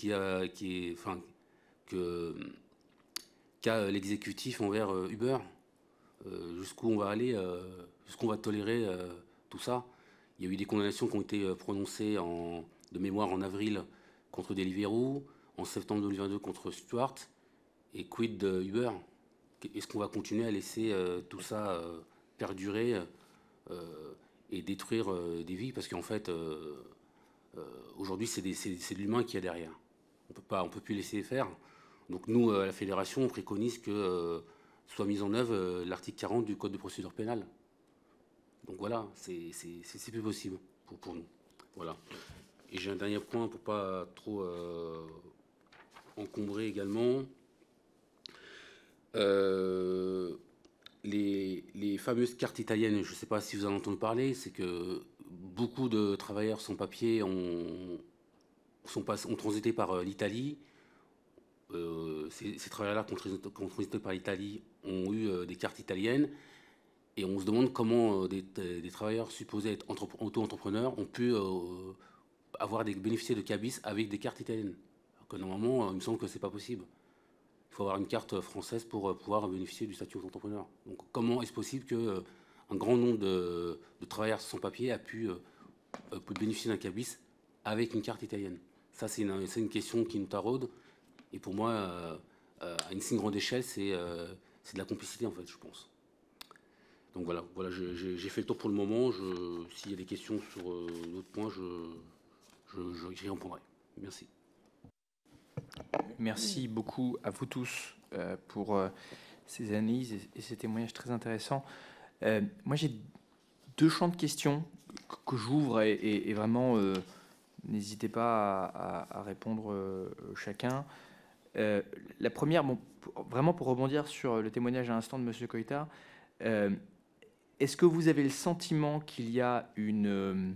[SPEAKER 8] qu'a l'exécutif envers Uber. Jusqu'où on va aller, jusqu'où on va tolérer tout ça. Il y a eu des condamnations qui ont été prononcées de mémoire en avril contre Deliveroo, en septembre 2022 contre Stuart, et quid de Uber. Est-ce qu'on va continuer à laisser tout ça perdurer et détruire des vies? Parce qu'en fait, aujourd'hui, c'est de l'humain qui est derrière. On peut plus laisser faire. Donc nous, à la Fédération, on préconise que soit mise en œuvre l'article 40 du Code de procédure pénale. Donc voilà, c'est plus possible pour nous. Voilà. Et j'ai un dernier point pour pas trop encombrer également. Les fameuses cartes italiennes, je ne sais pas si vous en avez entendu parler, c'est que beaucoup de travailleurs sans papier ont transité par l'Italie. Ces travailleurs-là qui ont transité par l'Italie ont eu des cartes italiennes. Et on se demande comment des travailleurs supposés être auto-entrepreneurs ont pu bénéficier de CABIS avec des cartes italiennes. Alors que normalement, il me semble que ce n'est pas possible. Il faut avoir une carte française pour pouvoir bénéficier du statut d'entrepreneur. Donc comment est-ce possible qu'un grand nombre de travailleurs sans papier a pu bénéficier d'un CABIS avec une carte italienne? Ça, c'est une question qui nous taraude. Et pour moi, à une si grande échelle, c'est de la complicité, en fait, je pense. Donc voilà, j'ai fait le tour pour le moment. S'il y a des questions sur d'autres points, j'y répondrai. Merci.
[SPEAKER 1] Merci beaucoup à vous tous pour ces analyses et ces témoignages très intéressants. Moi, j'ai deux champs de questions que j'ouvre et vraiment, n'hésitez pas à répondre chacun. La première, vraiment pour rebondir sur le témoignage à l'instant de M. Coïtard, est-ce que vous avez le sentiment qu'il y a une...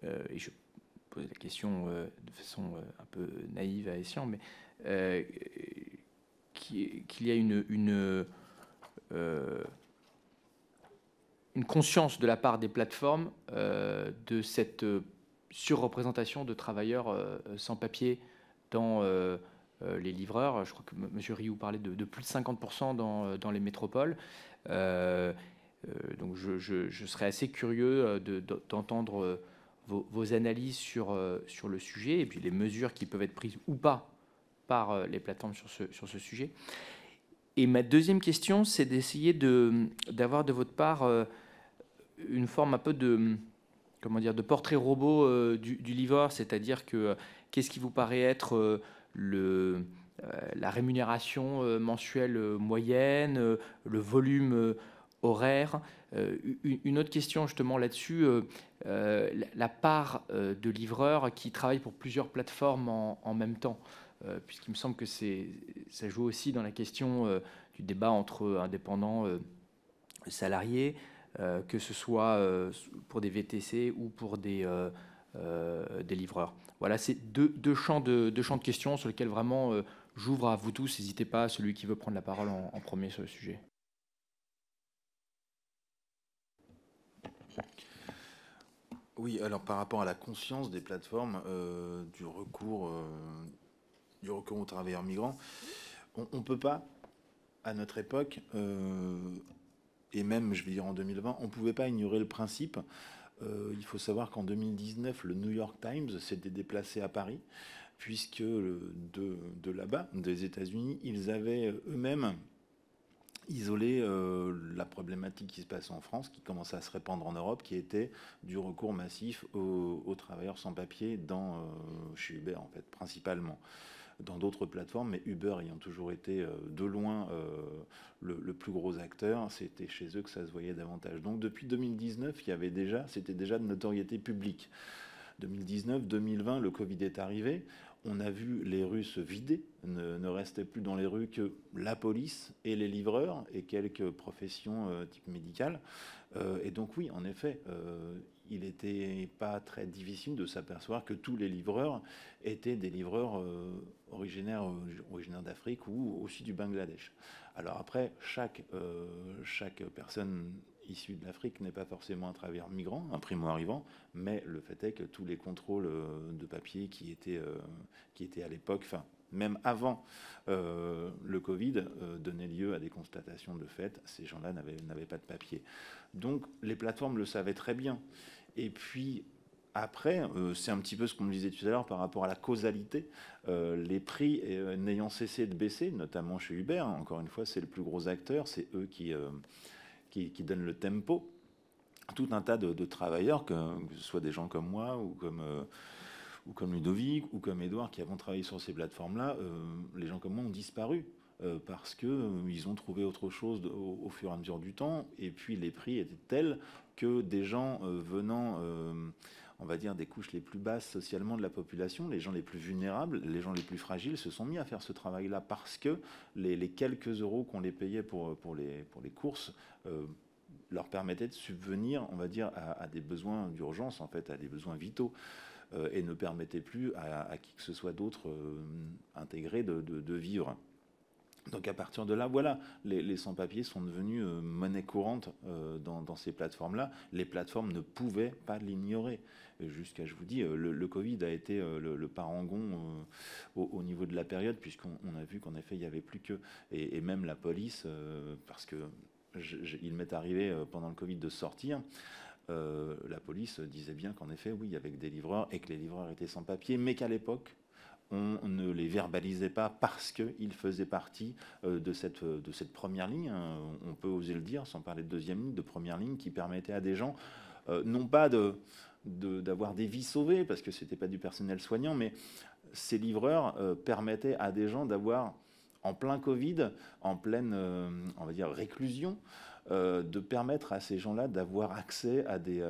[SPEAKER 1] et je pose la question de façon un peu naïve à escient, mais qu'il y a une conscience de la part des plateformes de cette surreprésentation de travailleurs sans papier dans les livreurs. Je crois que M. Rioux parlait de plus de 50% dans les métropoles. Donc je serais assez curieux d'entendre vos analyses sur le sujet et puis les mesures qui peuvent être prises ou pas par les plateformes sur ce sujet. Et ma deuxième question, c'est d'essayer d'avoir de votre part une forme un peu de portrait robot du livreur, c'est-à-dire que qu'est-ce qui vous paraît être la rémunération mensuelle moyenne, le volume horaire. Une autre question justement là-dessus, la part de livreurs qui travaillent pour plusieurs plateformes en même temps, puisqu'il me semble que ça joue aussi dans la question du débat entre indépendants salariés, que ce soit pour des VTC ou pour des livreurs. Voilà, c'est deux champs de questions sur lesquels vraiment j'ouvre à vous tous. N'hésitez pas, celui qui veut prendre la parole en premier sur le sujet.
[SPEAKER 2] Oui, alors par rapport à la conscience des plateformes du recours aux travailleurs migrants, on ne peut pas, à notre époque, et même, je vais dire en 2020, on ne pouvait pas ignorer le principe. Il faut savoir qu'en 2019, le New York Times s'était déplacé à Paris, puisque de là-bas, des États-Unis, ils avaient eux-mêmes isolé la problématique qui se passe en France, qui commençait à se répandre en Europe, qui était du recours massif aux travailleurs sans papier chez Uber, en fait, principalement. Dans d'autres plateformes, mais Uber ayant toujours été de loin le plus gros acteur, c'était chez eux que ça se voyait davantage. Donc depuis 2019, c'était déjà de notoriété publique. 2019-2020, le Covid est arrivé. On a vu les rues se vider, ne restait plus dans les rues que la police et les livreurs et quelques professions type médicales. Et donc oui, en effet, il n'était pas très difficile de s'apercevoir que tous les livreurs étaient des livreurs originaires d'Afrique ou aussi du Bangladesh. Alors après, chaque personne issue de l'Afrique n'est pas forcément un travailleur migrant, un primo-arrivant, mais le fait est que tous les contrôles de papier qui étaient à l'époque, enfin même avant le Covid, donnaient lieu à des constatations de fait. Ces gens-là n'avaient pas de papier. Donc les plateformes le savaient très bien. Et puis après, c'est un petit peu ce qu'on me disait tout à l'heure par rapport à la causalité. Les prix n'ayant cessé de baisser, notamment chez Uber, encore une fois, c'est le plus gros acteur, c'est eux qui donnent le tempo. Tout un tas de travailleurs, que ce soit des gens comme moi ou comme Ludovic ou comme Édouard qui avons travaillé sur ces plateformes-là, les gens comme moi ont disparu parce qu'ils ont trouvé autre chose au fur et à mesure du temps. Et puis les prix étaient tels que des gens venant, on va dire, des couches les plus basses socialement de la population, les gens les plus vulnérables, les gens les plus fragiles, se sont mis à faire ce travail-là parce que les quelques euros qu'on les payait pour les courses leur permettaient de subvenir, on va dire, à des besoins d'urgence, en fait, à des besoins vitaux. Et ne permettait plus à qui que ce soit d'autre intégré de vivre. Donc à partir de là, voilà, les sans-papiers sont devenus monnaie courante dans ces plateformes-là. Les plateformes ne pouvaient pas l'ignorer. Jusqu'à, je vous dis, le Covid a été le parangon au niveau de la période, puisqu'on a vu qu'en effet, il n'y avait plus que... Et même la police, parce que il m'est arrivé pendant le Covid de sortir... la police disait bien qu'en effet, oui, il y avait des livreurs et que les livreurs étaient sans papier, mais qu'à l'époque, on ne les verbalisait pas parce qu'ils faisaient partie de cette première ligne, hein, on peut oser le dire, sans parler de deuxième ligne, de première ligne, qui permettait à des gens, non pas d'avoir des vies sauvées, parce que ce n'était pas du personnel soignant, mais ces livreurs permettaient à des gens d'avoir, en plein Covid, en pleine, on va dire, réclusion, de permettre à ces gens-là d'avoir accès à des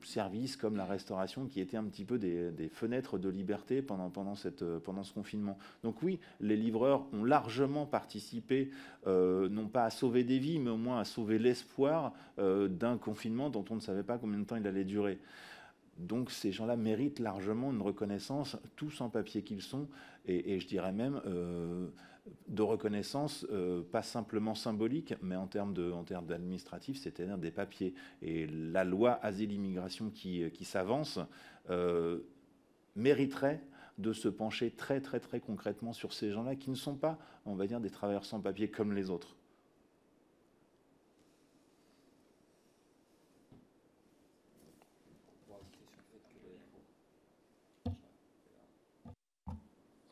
[SPEAKER 2] services comme la restauration qui étaient un petit peu des fenêtres de liberté pendant ce confinement. Donc oui, les livreurs ont largement participé, non pas à sauver des vies, mais au moins à sauver l'espoir d'un confinement dont on ne savait pas combien de temps il allait durer. Donc ces gens-là méritent largement une reconnaissance, tous sans papier qu'ils sont, et je dirais même de reconnaissance, pas simplement symbolique, mais en termes d'administratif, c'est-à-dire des papiers. Et la loi Asile-Immigration qui s'avance mériterait de se pencher très concrètement sur ces gens-là qui ne sont pas, on va dire, des travailleurs sans papier comme les autres.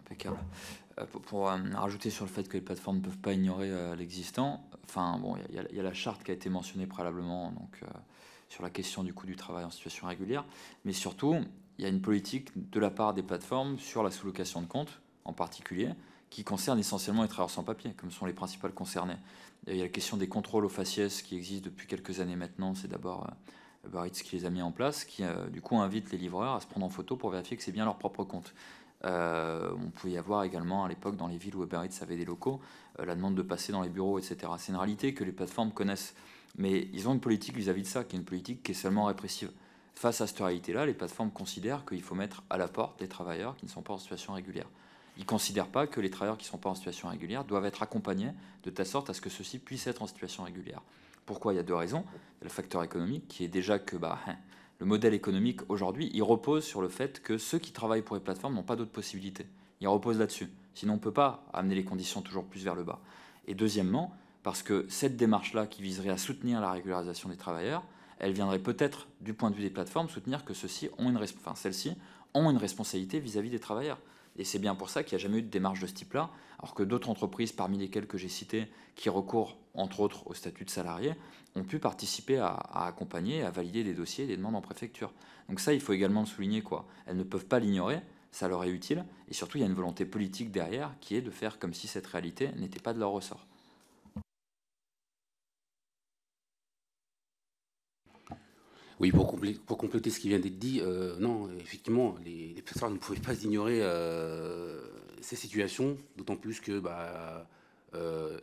[SPEAKER 7] Impeccable. Pour rajouter sur le fait que les plateformes ne peuvent pas ignorer l'existant, enfin bon, il y a la charte qui a été mentionnée préalablement, donc sur la question du coût du travail en situation régulière, mais surtout il y a une politique de la part des plateformes sur la sous-location de comptes en particulier, qui concerne essentiellement les travailleurs sans papier, comme sont les principales concernés. Il y a la question des contrôles aux faciès qui existent depuis quelques années maintenant. C'est d'abord Uber Eats qui les a mis en place, qui du coup invite les livreurs à se prendre en photo pour vérifier que c'est bien leur propre compte. On pouvait y avoir également à l'époque dans les villes où Uber Eats avait des locaux la demande de passer dans les bureaux, etc. C'est une réalité que les plateformes connaissent, mais ils ont une politique vis-à-vis de ça, qui est une politique qui est seulement répressive. Face à cette réalité-là, les plateformes considèrent qu'il faut mettre à la porte les travailleurs qui ne sont pas en situation régulière. Ils ne considèrent pas que les travailleurs qui ne sont pas en situation régulière doivent être accompagnés de telle sorte à ce que ceux-ci puissent être en situation régulière. Pourquoi ? Il y a deux raisons. Il y a le facteur économique, qui est déjà que le modèle économique aujourd'hui, il repose sur le fait que ceux qui travaillent pour les plateformes n'ont pas d'autres possibilités. Il repose là-dessus. Sinon, on ne peut pas amener les conditions toujours plus vers le bas. Et deuxièmement, parce que cette démarche-là qui viserait à soutenir la régularisation des travailleurs, elle viendrait peut-être, du point de vue des plateformes, soutenir que celles-ci ont une responsabilité vis-à-vis des travailleurs. Et c'est bien pour ça qu'il n'y a jamais eu de démarche de ce type-là, alors que d'autres entreprises, parmi lesquelles que j'ai citées, qui recourent entre autres au statut de salarié, ont pu participer à accompagner, à valider des dossiers et des demandes en préfecture. Donc ça, il faut également le souligner, quoi. Elles ne peuvent pas l'ignorer, ça leur est utile, et surtout il y a une volonté politique derrière qui est de faire comme si cette réalité n'était pas de leur ressort.
[SPEAKER 8] Oui, pour compléter ce qui vient d'être dit, non, effectivement, les plateformes ne pouvaient pas ignorer ces situations, d'autant plus que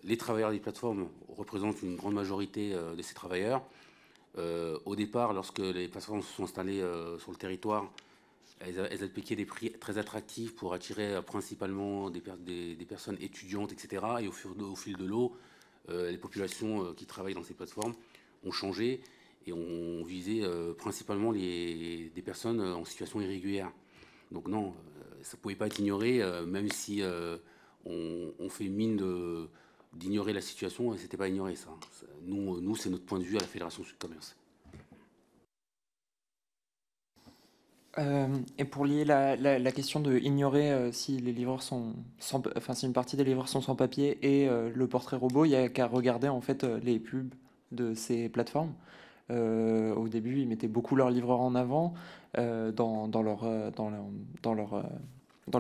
[SPEAKER 8] les travailleurs des plateformes représentent une grande majorité de ces travailleurs. Au départ, lorsque les plateformes se sont installées sur le territoire, elles appliquaient des prix très attractifs pour attirer principalement des personnes étudiantes, etc. Et au fil de l'eau, les populations qui travaillent dans ces plateformes ont changé et ont visé principalement des personnes en situation irrégulière. Donc non, ça ne pouvait pas être ignoré, même si on fait mine d'ignorer la situation, et ce n'était pas ignoré ça. Nous c'est notre point de vue à la Fédération Sud Commerce.
[SPEAKER 6] Et pour lier la question de ignorer si les livreurs sont si une partie des livreurs sont sans papier et le portrait robot, il n'y a qu'à regarder en fait les pubs de ces plateformes. Au début, ils mettaient beaucoup leurs livreurs en avant dans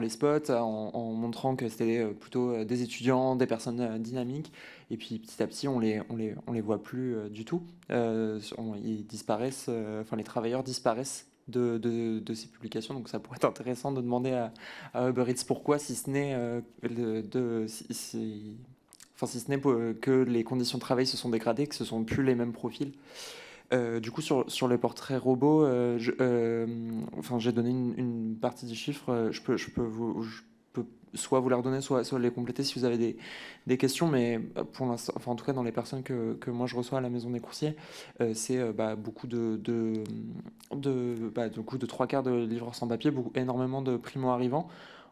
[SPEAKER 6] les spots, en montrant que c'était plutôt des étudiants, des personnes dynamiques. Et puis petit à petit, on les voit plus du tout. Ils disparaissent, les travailleurs disparaissent de ces publications. Donc ça pourrait être intéressant de demander à Uber Eats pourquoi, si ce n'est si ce n'est que les conditions de travail se sont dégradées, que ce ne sont plus les mêmes profils. Du coup, sur les portraits robots, j'ai donné une partie du chiffre. Je peux soit vous la redonner, soit les compléter si vous avez des questions. Mais pour l'instant, en tout cas, dans les personnes que moi je reçois à la Maison des Coursiers, c'est beaucoup de 3/4 de livreurs sans papier, énormément de primo-arrivants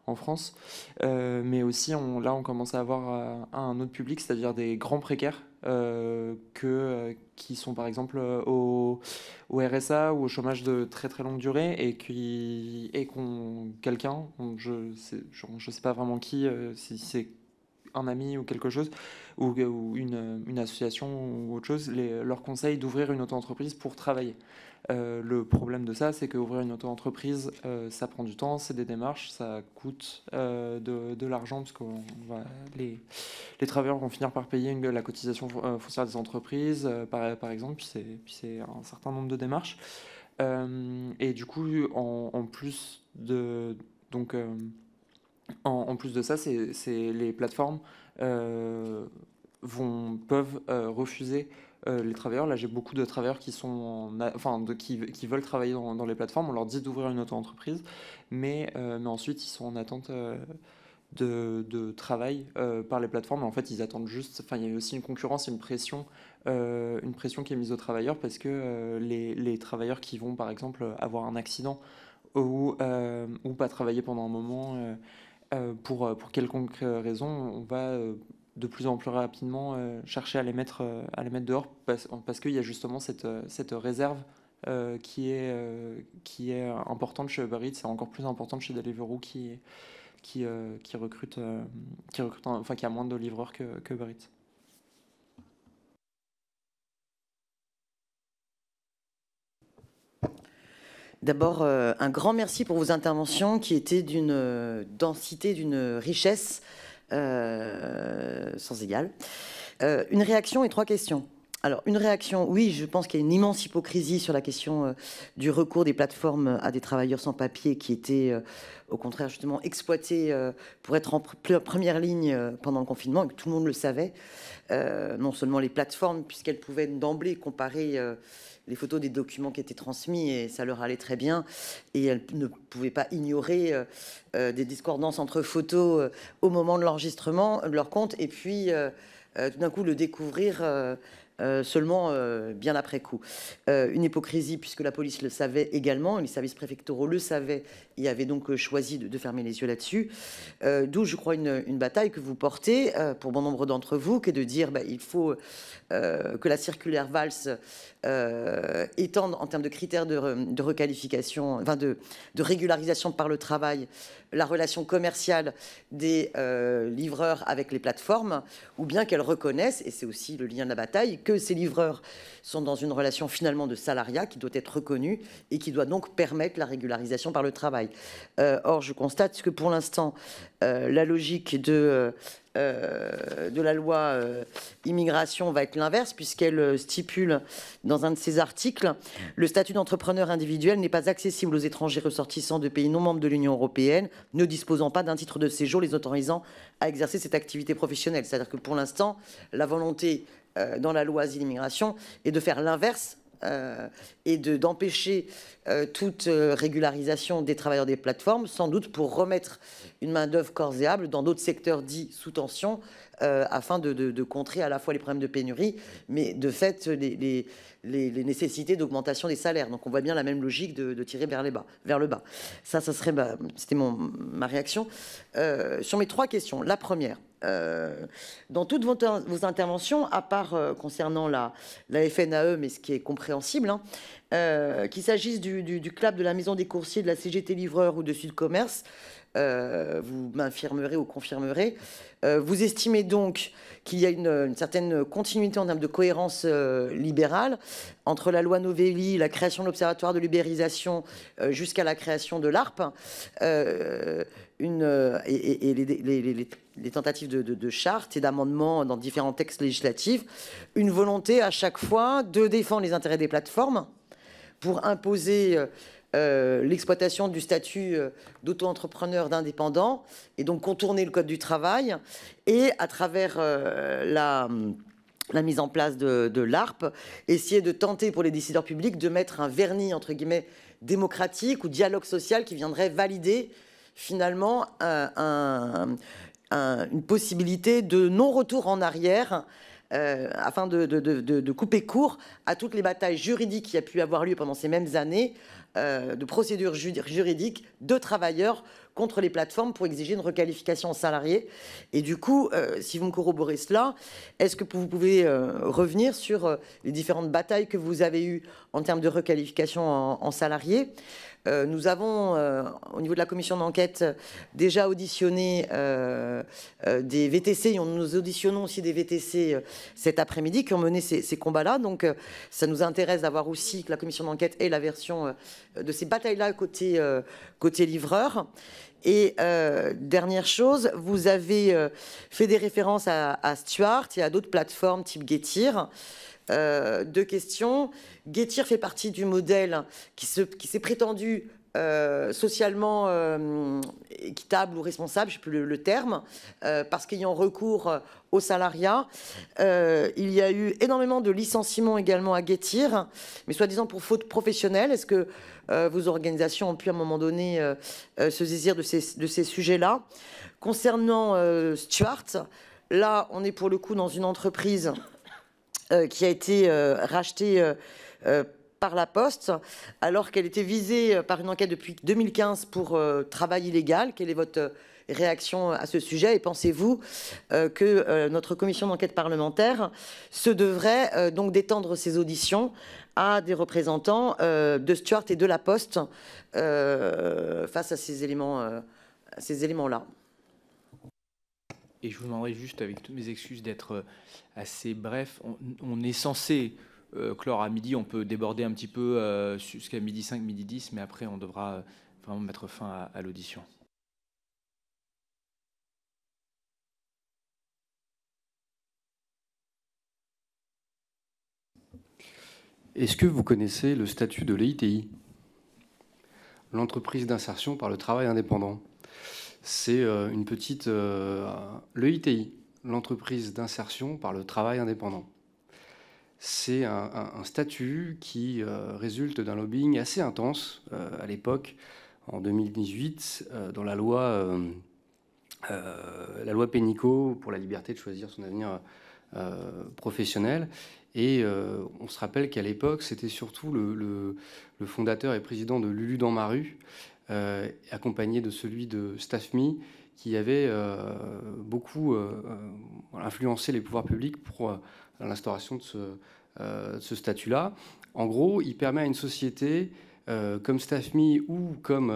[SPEAKER 6] en France, mais aussi on commence à avoir un autre public, c'est-à-dire des grands précaires qui sont par exemple au RSA ou au chômage de très très longue durée et qu'on quelqu'un, je sais pas vraiment qui, si c'est un ami ou quelque chose, ou une association ou autre chose, leur conseille d'ouvrir une auto-entreprise pour travailler. Le problème de ça, c'est qu'ouvrir une auto-entreprise, ça prend du temps, c'est des démarches, ça coûte de l'argent, parce que les travailleurs vont finir par payer la cotisation foncière des entreprises, par exemple, puis c'est un certain nombre de démarches. Et du coup, en plus de ça, c'est les plateformes peuvent refuser les travailleurs. Là, j'ai beaucoup de travailleurs qui qui veulent travailler dans les plateformes. On leur dit d'ouvrir une auto-entreprise, mais ensuite ils sont en attente de travail par les plateformes. En fait, ils attendent juste... Enfin, il y a aussi une concurrence et une pression qui est mise aux travailleurs parce que les travailleurs qui vont, par exemple, avoir un accident ou pas travailler pendant un moment pour quelconque raison, on va de plus en plus rapidement chercher à les mettre dehors parce qu'il y a justement cette réserve qui est importante chez Uber Eats, c'est encore plus importante chez Deliveroo qui recrute, enfin qui a moins de livreurs que Uber Eats.
[SPEAKER 3] D'abord, un grand merci pour vos interventions qui étaient d'une densité, d'une richesse sans égale. Une réaction et 3 questions. Alors, une réaction, oui, je pense qu'il y a une immense hypocrisie sur la question du recours des plateformes à des travailleurs sans papier qui étaient, au contraire, justement, exploités pour être en première ligne pendant le confinement, et que tout le monde le savait. Non seulement les plateformes, puisqu'elles pouvaient d'emblée comparer les photos des documents qui étaient transmis, et ça leur allait très bien, et elles ne pouvaient pas ignorer des discordances entre photos au moment de l'enregistrement de leur compte, et puis tout d'un coup le découvrir seulement bien après coup. Une hypocrisie puisque la police le savait également, les services préfectoraux le savaient et avaient donc choisi de fermer les yeux là-dessus. D'où, je crois, une bataille que vous portez pour bon nombre d'entre vous, qui est de dire il faut que la circulaire Valls étende en termes de critères de requalification, enfin de régularisation par le travail, la relation commerciale des livreurs avec les plateformes, ou bien qu'elles reconnaissent, et c'est aussi le lien de la bataille, que ces livreurs sont dans une relation finalement de salariat qui doit être reconnue et qui doit donc permettre la régularisation par le travail. Or, je constate que pour l'instant, la logique de la loi immigration va être l'inverse, puisqu'elle stipule dans un de ses articles « Le statut d'entrepreneur individuel n'est pas accessible aux étrangers ressortissants de pays non membres de l'Union européenne, ne disposant pas d'un titre de séjour les autorisant à exercer cette activité professionnelle ». C'est-à-dire que pour l'instant, la volonté dans la loi Asile Immigration est de faire l'inverse et d'empêcher toute régularisation des travailleurs des plateformes, sans doute pour remettre une main-d'œuvre corséable dans d'autres secteurs dits sous tension, afin de contrer à la fois les problèmes de pénurie, mais de fait les nécessités d'augmentation des salaires. Donc on voit bien la même logique de tirer vers le bas. Ça serait, c'était ma réaction. Sur mes 3 questions, la première, dans toutes vos interventions, à part concernant la FNAE, mais ce qui est compréhensible, qu'il s'agisse du CLAP, de la Maison des coursiers, de la CGT Livreur ou de Sud Commerce, vous m'infirmerez ou confirmerez, vous estimez donc qu'il y a une certaine continuité en termes de cohérence libérale entre la loi Novelli, la création de l'Observatoire de l'ubérisation jusqu'à la création de l'ARP, et les tentatives de charte et d'amendement dans différents textes législatifs, une volonté à chaque fois de défendre les intérêts des plateformes pour imposer l'exploitation du statut d'auto-entrepreneur d'indépendant et donc contourner le code du travail, et à travers la mise en place de l'ARP, essayer de tenter pour les décideurs publics de mettre un vernis entre guillemets démocratique ou dialogue social qui viendrait valider finalement une possibilité de non-retour en arrière, afin de couper court à toutes les batailles juridiques qui a pu avoir lieu pendant ces mêmes années, de procédures juridiques de travailleurs contre les plateformes pour exiger une requalification en salarié. Et du coup, si vous me corroborez cela, est-ce que vous pouvez revenir sur les différentes batailles que vous avez eues en termes de requalification en salarié? Nous avons, au niveau de la commission d'enquête, déjà auditionné des VTC, et nous auditionnons aussi des VTC cet après-midi qui ont mené ces combats-là. Donc, ça nous intéresse d'avoir aussi que la commission d'enquête ait la version de ces batailles-là côté livreur. Et dernière chose, vous avez fait des références à Stuart et à d'autres plateformes type Getir. 2 questions. Getir fait partie du modèle qui s'est prétendu socialement équitable ou responsable, je ne sais plus le terme, parce qu'ayant recours au salariat, il y a eu énormément de licenciements également à Guettir, mais soi-disant pour faute professionnelle. Est-ce que vos organisations ont pu à un moment donné se saisir de ces sujets-là? Concernant Stuart, là, on est pour le coup dans une entreprise qui a été rachetée par la Poste, alors qu'elle était visée par une enquête depuis 2015 pour travail illégal. Quelle est votre réaction à ce sujet? Et pensez-vous que notre commission d'enquête parlementaire se devrait donc d'étendre ses auditions à des représentants de Stuart et de la Poste face à ces éléments-là?
[SPEAKER 1] Et je vous demanderai juste, avec toutes mes excuses, d'être assez bref. On est censé clore à midi, on peut déborder un petit peu jusqu'à midi 5, midi 10, mais après on devra vraiment mettre fin à l'audition.
[SPEAKER 4] Est-ce que vous connaissez le statut de l'EITI, l'entreprise d'insertion par le travail indépendant? C'est une petite... l'EITI, l'entreprise d'insertion par le travail indépendant. C'est un statut qui résulte d'un lobbying assez intense à l'époque, en 2018, dans la loi Pénicaud pour la liberté de choisir son avenir professionnel. Et on se rappelle qu'à l'époque, c'était surtout le fondateur et président de Lulu dans ma rue, accompagné de celui de StaffMe, qui avait beaucoup influencé les pouvoirs publics pour l'instauration de ce statut-là. En gros, il permet à une société comme StaffMe ou comme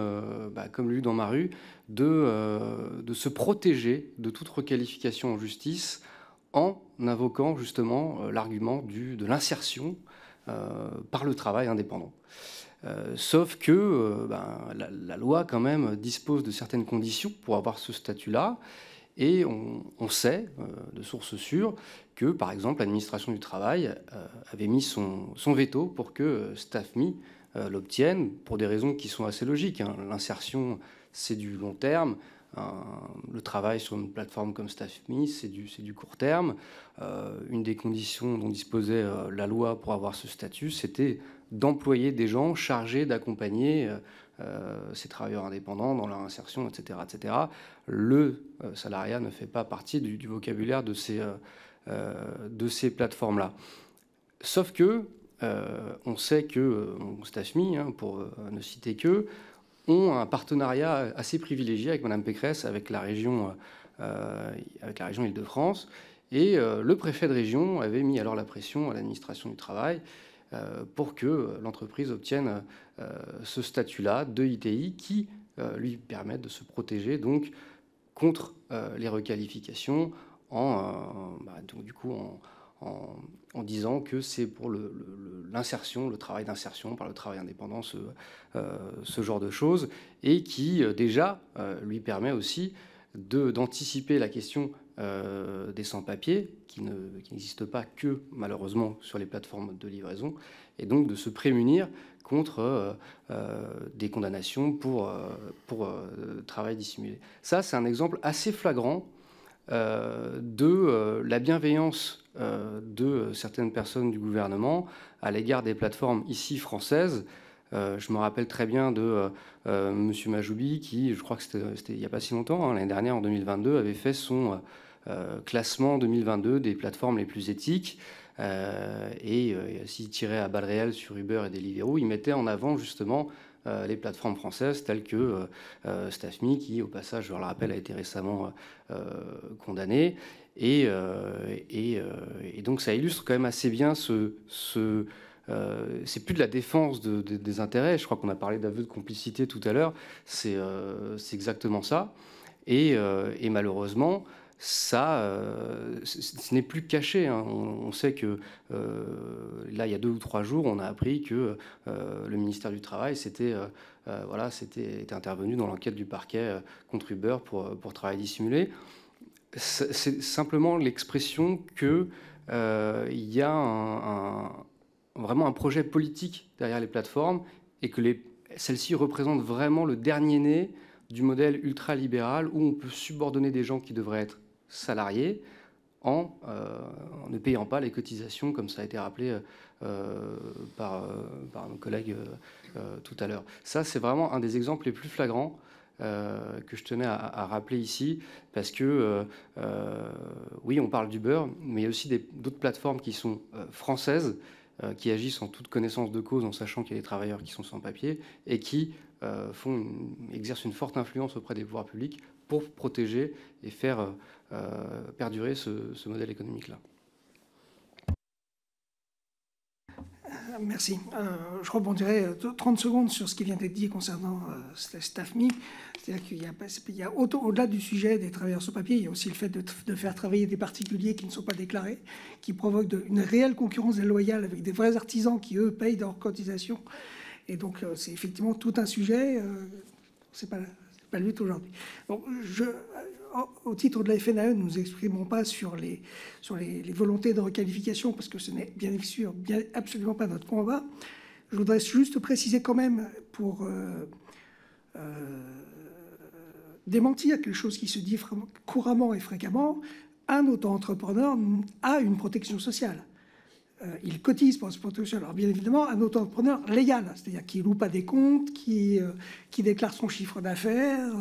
[SPEAKER 4] Lulu dans ma rue de se protéger de toute requalification en justice en invoquant justement l'argument de l'insertion par le travail indépendant. Sauf que la loi quand même dispose de certaines conditions pour avoir ce statut-là, et on sait de sources sûres que par exemple l'administration du travail avait mis son veto pour que StaffMe l'obtienne, pour des raisons qui sont assez logiques, hein. L'insertion, c'est du long terme. Le travail sur une plateforme comme StaffMe, c'est du court terme. Une des conditions dont disposait la loi pour avoir ce statut, c'était d'employer des gens chargés d'accompagner ces travailleurs indépendants dans leur insertion, etc. etc. Le salariat ne fait pas partie du vocabulaire de ces plateformes-là. Sauf que on sait que StaffMe, hein, pour ne citer que, ont un partenariat assez privilégié avec Mme Pécresse, avec la région Île-de-France. Et le préfet de région avait mis alors la pression à l'administration du travail pour que l'entreprise obtienne ce statut-là de ITI qui lui permet de se protéger donc contre les requalifications en disant que c'est pour l'insertion, le travail d'insertion par le travail indépendant, ce genre de choses, et qui déjà lui permet aussi d'anticiper la question des sans-papiers, qui n'existent pas que malheureusement sur les plateformes de livraison, et donc de se prémunir contre des condamnations pour travail dissimulé. Ça, c'est un exemple assez flagrant de la bienveillance de certaines personnes du gouvernement à l'égard des plateformes ici françaises. Je me rappelle très bien de M. Majoubi qui, je crois que c'était il n'y a pas si longtemps, hein, l'année dernière, en 2022, avait fait son classement 2022 des plateformes les plus éthiques. Et s'il tirait à balles réelles sur Uber et Deliveroo, il mettait en avant justement les plateformes françaises telles que StaffMe, qui, au passage, je le rappelle, a été récemment condamné. Et donc ça illustre quand même assez bien c'est plus de la défense des intérêts. Je crois qu'on a parlé d'aveu de complicité tout à l'heure. C'est exactement ça. Et malheureusement, ça, ce n'est plus caché, hein. On sait que là, il y a 2 ou 3 jours, on a appris que le ministère du Travail était intervenu dans l'enquête du parquet contre Uber pour travail dissimulé. C'est simplement l'expression qu'il y a vraiment un projet politique derrière les plateformes et que celle-ci représente vraiment le dernier né du modèle ultralibéral où on peut subordonner des gens qui devraient être salariés en ne payant pas les cotisations, comme ça a été rappelé par nos collègues tout à l'heure. Ça, c'est vraiment un des exemples les plus flagrants que je tenais à rappeler ici, parce que, oui, on parle d'Uber, mais il y a aussi d'autres plateformes qui sont françaises, qui agissent en toute connaissance de cause, en sachant qu'il y a des travailleurs qui sont sans papier, et qui exercent une forte influence auprès des pouvoirs publics pour protéger et faire perdurer ce modèle économique-là.
[SPEAKER 5] Merci. Je rebondirai 30 secondes sur ce qui vient d'être dit concernant StaffMe. C'est-à-dire qu'il y a au-delà du sujet des travailleurs sans papier, il y a aussi le fait de faire travailler des particuliers qui ne sont pas déclarés, qui provoquent une réelle concurrence déloyale avec des vrais artisans qui, eux, payent leurs cotisations. Et donc, c'est effectivement tout un sujet. C'est pas le but aujourd'hui. Donc, au titre de la FNAE, nous ne nous exprimons pas sur les volontés de requalification, parce que ce n'est bien sûr absolument pas notre combat. Je voudrais juste préciser quand même, pour démentir quelque chose qui se dit couramment et fréquemment, un auto-entrepreneur a une protection sociale. Il cotise pour cette protection sociale. Alors bien évidemment, un auto-entrepreneur légal, c'est-à-dire qui ne loue pas des comptes, qui déclare son chiffre d'affaires.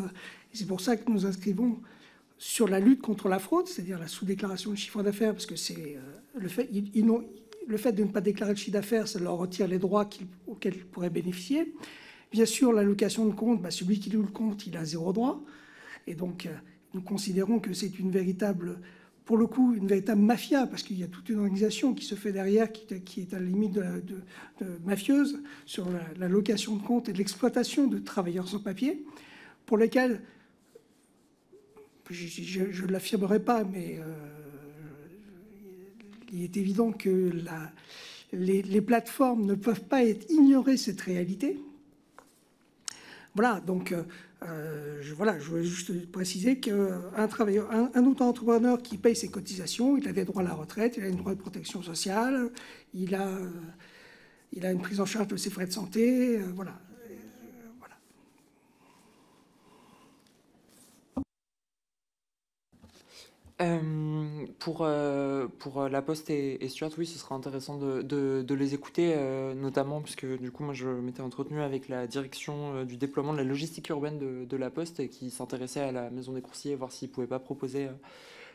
[SPEAKER 5] C'est pour ça que nous inscrivons sur la lutte contre la fraude, c'est-à-dire la sous-déclaration de chiffre d'affaires, parce que c'est le fait de ne pas déclarer le chiffre d'affaires, ça leur retire les droits auxquels ils pourraient bénéficier. Bien sûr, l'allocation de compte, celui qui loue le compte, il a 0 droit. Et donc, nous considérons que c'est pour le coup, une véritable mafia, parce qu'il y a toute une organisation qui se fait derrière, qui est à la limite de mafieuse, sur la location de compte et de l'exploitation de travailleurs sans papier, pour lesquels, je ne l'affirmerai pas, mais il est évident que les plateformes ne peuvent pas ignorer cette réalité. Voilà, donc je voulais juste préciser qu'un auto-entrepreneur qui paye ses cotisations, il a des droits à la retraite, il a une droit de protection sociale, il a une prise en charge de ses frais de santé, voilà.
[SPEAKER 6] Pour La Poste et Stuart, oui, ce sera intéressant de les écouter, notamment puisque du coup, moi, je m'étais entretenu avec la direction du déploiement de la logistique urbaine de La Poste, qui s'intéressait à la Maison des Coursiers, voir s'ils ne pouvaient pas proposer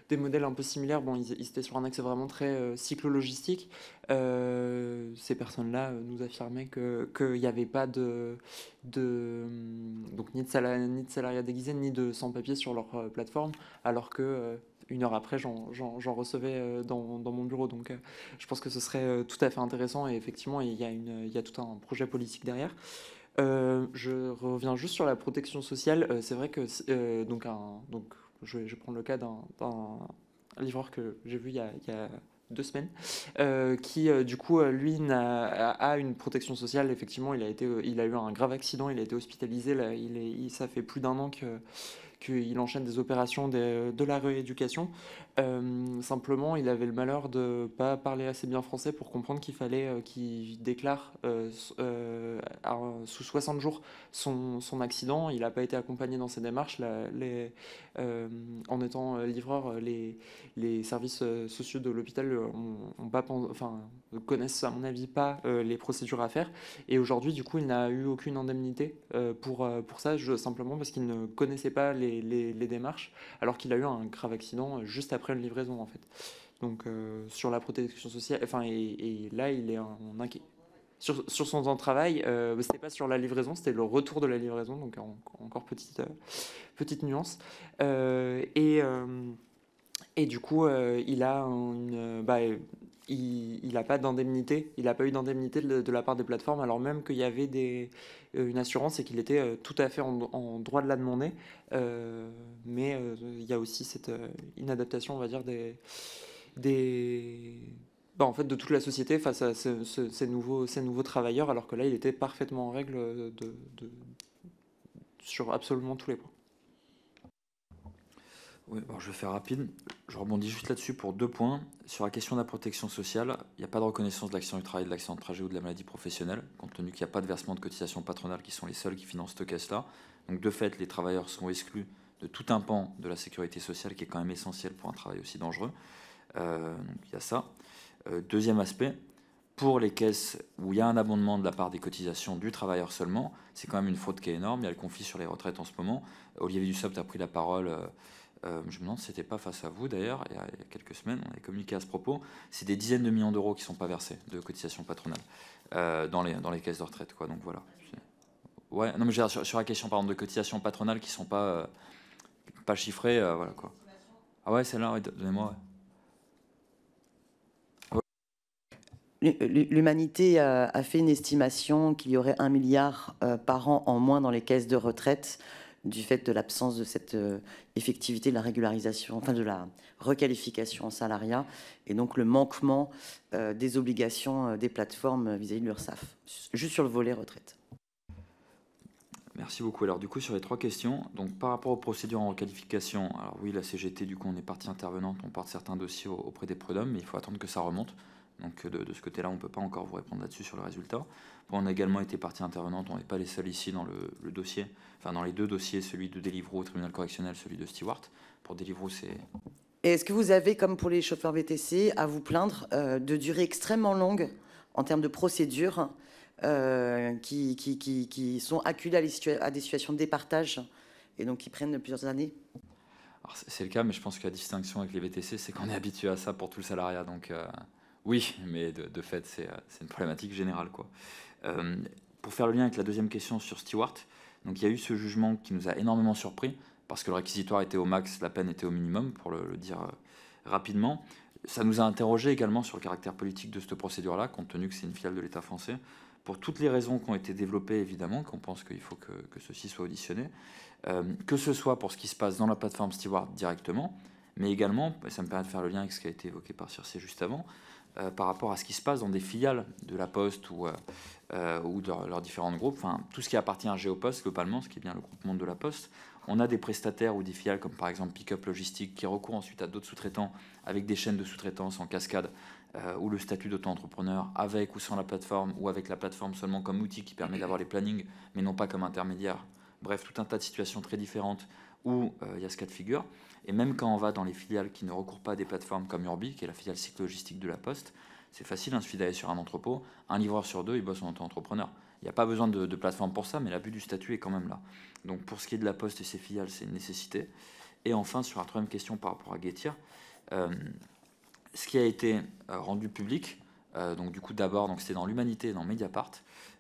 [SPEAKER 6] des modèles un peu similaires. Bon, ils étaient sur un axe vraiment très cyclo-logistique. Ces personnes-là nous affirmaient qu'il n'y avait pas donc ni de salariat déguisé, ni de sans-papier sur leur plateforme, alors que... une heure après, j'en recevais dans mon bureau. Donc, je pense que ce serait tout à fait intéressant. Et effectivement, il y a tout un projet politique derrière. Je reviens juste sur la protection sociale. C'est vrai que je vais prendre le cas d'un livreur que j'ai vu il y a 2 semaines, qui du coup lui a une protection sociale. Effectivement, il a eu un grave accident, il a été hospitalisé. Là, ça fait plus d'1 an qu'il enchaîne des opérations de la rééducation. Simplement, il avait le malheur de ne pas parler assez bien français pour comprendre qu'il fallait qu'il déclare sous 60 jours son accident. Il n'a pas été accompagné dans ses démarches. En étant livreur, les services sociaux de l'hôpital ne connaissent, à mon avis, pas les procédures à faire. Et aujourd'hui, du coup, il n'a eu aucune indemnité pour ça, simplement parce qu'il ne connaissait pas les démarches, alors qu'il a eu un grave accident juste après une livraison, en fait. Donc, sur la protection sociale, et là, il est en inquiet. Sur son temps de travail, c'était pas sur la livraison, c'était le retour de la livraison, donc encore petite nuance. Et du coup, il a il n'a pas d'indemnité, il n'a pas eu d'indemnité de la part des plateformes, alors même qu'il y avait une assurance et qu'il était tout à fait en droit de la demander. Mais il y a aussi cette inadaptation, on va dire, en fait, de toute la société face à ces nouveaux travailleurs, alors que là, il était parfaitement en règle sur absolument tous les points.
[SPEAKER 7] Oui, alors je vais faire rapide. Je rebondis juste là-dessus pour 2 points. Sur la question de la protection sociale, il n'y a pas de reconnaissance de l'accident du travail, de l'accident de trajet ou de la maladie professionnelle, compte tenu qu'il n'y a pas de versement de cotisations patronales qui sont les seuls qui financent cette caisse-là. Donc de fait, les travailleurs sont exclus de tout un pan de la sécurité sociale qui est quand même essentiel pour un travail aussi dangereux. Donc il y a ça. Deuxième aspect, pour les caisses où il y a un abondement de la part des cotisations du travailleur seulement, c'est quand même une fraude qui est énorme. Il y a le conflit sur les retraites en ce moment. Olivier Dussopt a pris la parole. Je me demande si ce n'était pas face à vous d'ailleurs, il y a quelques semaines, on avait communiqué à ce propos. C'est des dizaines de millions d'euros qui ne sont pas versés de cotisations patronales dans les caisses de retraite, quoi. Donc voilà. Ouais, non, mais sur la question par exemple de cotisations patronales qui ne sont pas chiffrées, voilà quoi. Ah ouais, celle-là, ouais, donnez-moi.
[SPEAKER 3] Ouais. L'humanité a fait une estimation qu'il y aurait 1 milliard par an en moins dans les caisses de retraite du fait de l'absence de cette effectivité de la régularisation, enfin de la requalification en salariat, et donc le manquement des obligations des plateformes vis-à-vis de l'URSSAF, juste sur le volet retraite.
[SPEAKER 7] Merci beaucoup. Alors du coup, sur les 3 questions, donc par rapport aux procédures en requalification, alors oui, la CGT, du coup, on est partie intervenante, on porte certains dossiers auprès des prud'hommes, mais il faut attendre que ça remonte. Donc de ce côté-là, on ne peut pas encore vous répondre là-dessus sur le résultat. Bon, on a également été partie intervenante, on n'est pas les seuls ici dans le dossier, enfin dans les 2 dossiers, celui de Deliveroo au tribunal correctionnel, celui de Stewart. Pour Deliveroo, c'est...
[SPEAKER 3] Et est-ce que vous avez, comme pour les chauffeurs VTC, à vous plaindre de durée extrêmement longue en termes de procédures qui sont acculées à des situations de départage et donc qui prennent plusieurs années?
[SPEAKER 7] Alors, c'est le cas, mais je pense que la distinction avec les VTC, c'est qu'on est habitué à ça pour tout le salariat. Donc oui, mais de fait, c'est une problématique générale, quoi. Pour faire le lien avec la deuxième question sur Stewart, donc il y a eu ce jugement qui nous a énormément surpris, parce que le réquisitoire était au max, la peine était au minimum, pour le dire rapidement. Ça nous a interrogé également sur le caractère politique de cette procédure-là, compte tenu que c'est une filiale de l'État français, pour toutes les raisons qui ont été développées, évidemment, qu'on pense qu'il faut que ceci soit auditionné, que ce soit pour ce qui se passe dans la plateforme Stewart directement, mais également, ça me permet de faire le lien avec ce qui a été évoqué par Circé juste avant, par rapport à ce qui se passe dans des filiales de la Poste ou de leurs différents groupes, enfin tout ce qui appartient à Géopost globalement, ce qui est bien le groupe Monde de la Poste. On a des prestataires ou des filiales comme par exemple Pickup Logistique qui recourent ensuite à d'autres sous-traitants avec des chaînes de sous-traitance en cascade ou le statut d'auto-entrepreneur avec ou sans la plateforme ou avec la plateforme seulement comme outil qui permet d'avoir les plannings mais non pas comme intermédiaire. Bref, tout un tas de situations très différentes où il y a ce cas de figure. Et même quand on va dans les filiales qui ne recourent pas à des plateformes comme Urbi, qui est la filiale cyclo-logistique de la Poste, c'est facile, il suffit d'aller sur un entrepôt, un livreur sur 2, il bosse en auto-entrepreneur. Il n'y a pas besoin de plateforme pour ça, mais l'abus du statut est quand même là. Donc pour ce qui est de la Poste et ses filiales, c'est une nécessité. Et enfin, sur la 3e question par rapport à Getir, ce qui a été rendu public, donc du coup d'abord, c'était dans l'Humanité et dans Mediapart,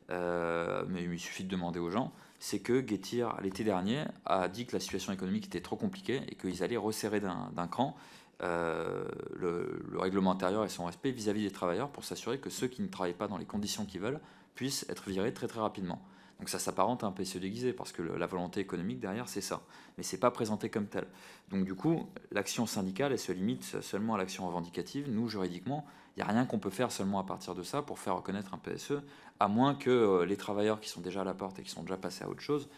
[SPEAKER 7] mais il suffit de demander aux gens, c'est que Getir, l'été dernier, a dit que la situation économique était trop compliquée et qu'ils allaient resserrer d'un cran le règlement intérieur et son respect vis-à-vis des travailleurs pour s'assurer que ceux qui ne travaillent pas dans les conditions qu'ils veulent puissent être virés très très rapidement. Donc ça s'apparente à un PSE déguisé parce que la volonté économique derrière, c'est ça. Mais c'est pas présenté comme tel. Donc du coup, l'action syndicale, elle se limite seulement à l'action revendicative. Nous, juridiquement, il n'y a rien qu'on peut faire seulement à partir de ça pour faire reconnaître un PSE, à moins que les travailleurs qui sont déjà à la porte et qui sont déjà passés à autre chose